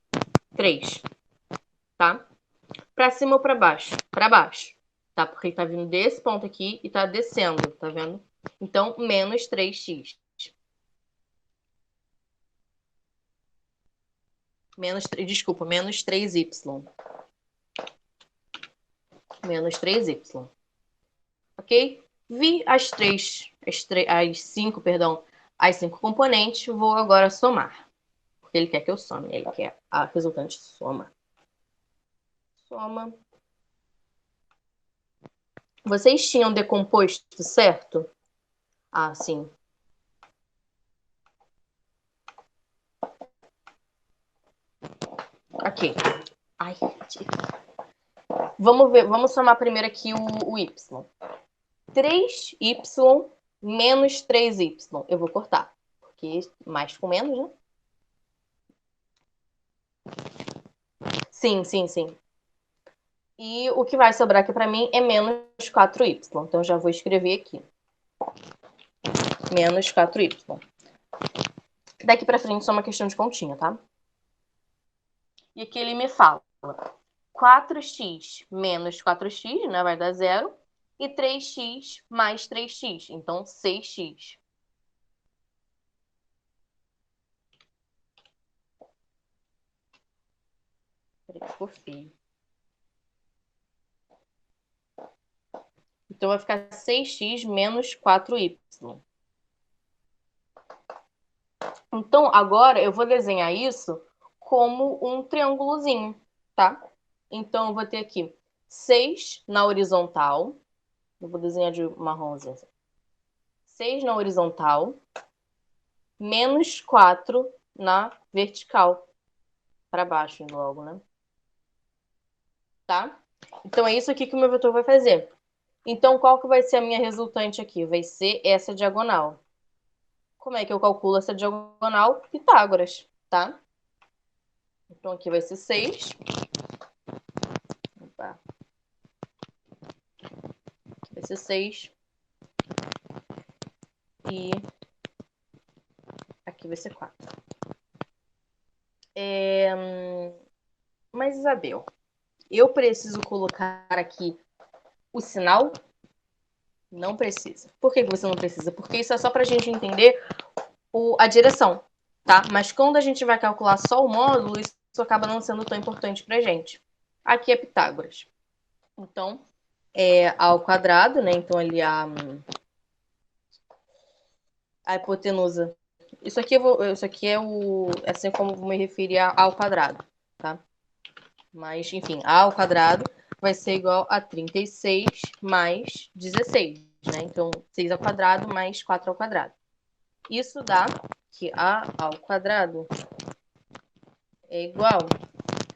3. Tá? Pra cima ou pra baixo? Pra baixo. Tá? Porque ele tá vindo desse ponto aqui e tá descendo, tá vendo? Então, menos 3x. Desculpa, menos 3y. Menos 3y. Ok? Vi as 5, perdão, as 5 componentes, vou agora somar. Porque ele quer que eu some, ele quer a resultante soma. Soma. Vocês tinham decomposto, certo? Ah, sim. Ok. Ai, vamos somar primeiro aqui o y. 3y menos 3y. Eu vou cortar, porque mais com menos, né? Sim, sim, sim. E o que vai sobrar aqui para mim é menos 4y. Então, já vou escrever aqui. Menos 4y. Daqui para frente só uma questão de continha, tá? E aqui ele me fala 4x menos 4x, né? Vai dar 0. E 3x mais 3x. Então, 6x. Peraí, ficou feio. Então vai ficar 6x menos 4y. Então agora eu vou desenhar isso como um triângulozinho, tá? Então eu vou ter aqui 6 na horizontal. Eu vou desenhar de marronzinho. 6 na horizontal, menos 4 na vertical. Para baixo logo, né? Tá? Então é isso aqui que o meu vetor vai fazer. Então qual que vai ser a minha resultante aqui? Vai ser essa diagonal. Como é que eu calculo essa diagonal? Pitágoras, tá? Então aqui vai ser 6. Opa. Vai ser 6. E aqui vai ser 4. Mas, Isabel, eu preciso colocar aqui o sinal? Não precisa. Por que você não precisa? Porque isso é só para a gente entender a direção, tá? Mas quando a gente vai calcular só o módulo, isso acaba não sendo tão importante para a gente. Aqui é Pitágoras. Então, a ao quadrado, né? Então, ali a hipotenusa. Isso aqui é assim como eu vou me referir ao quadrado, tá? Mas, enfim, a ao quadrado vai ser igual a 36 mais 16, né? Então, 6 ao quadrado mais 4 ao quadrado. Isso dá que a ao quadrado é igual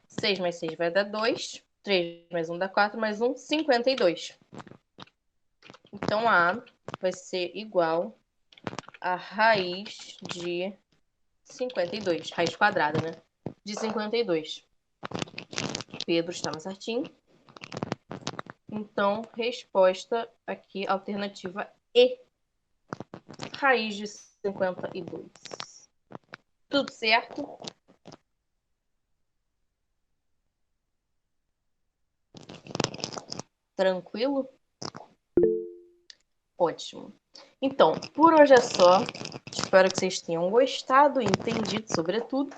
6 mais 6 vai dar 2, 3 mais 1 dá 4, mais 1, 52. Então, a vai ser igual a raiz de 52, raiz quadrada, né? De 52. Pedro estava certinho. Então, resposta aqui, alternativa E. Raiz de 52. Tudo certo? Tranquilo? Ótimo. Então, por hoje é só. Espero que vocês tenham gostado e entendido, sobretudo.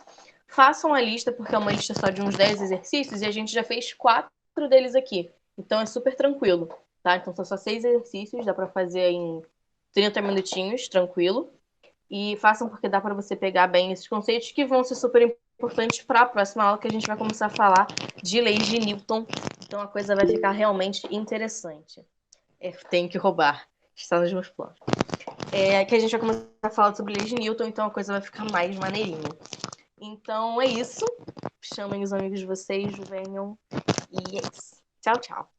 Façam a lista, porque é uma lista só de uns 10 exercícios e a gente já fez 4 deles aqui. Então, é super tranquilo, tá? Então, são só 6 exercícios, dá pra fazer em 30 minutinhos, tranquilo. E façam porque dá para você pegar bem esses conceitos que vão ser super importantes para a próxima aula, que a gente vai começar a falar de leis de Newton. Então a coisa vai ficar realmente interessante. Tenho que roubar. Está nos meus planos. Que a gente vai começar a falar sobre leis de Newton, então a coisa vai ficar mais maneirinha. Então é isso. Chamem os amigos de vocês, venham. E é isso. Tchau, tchau.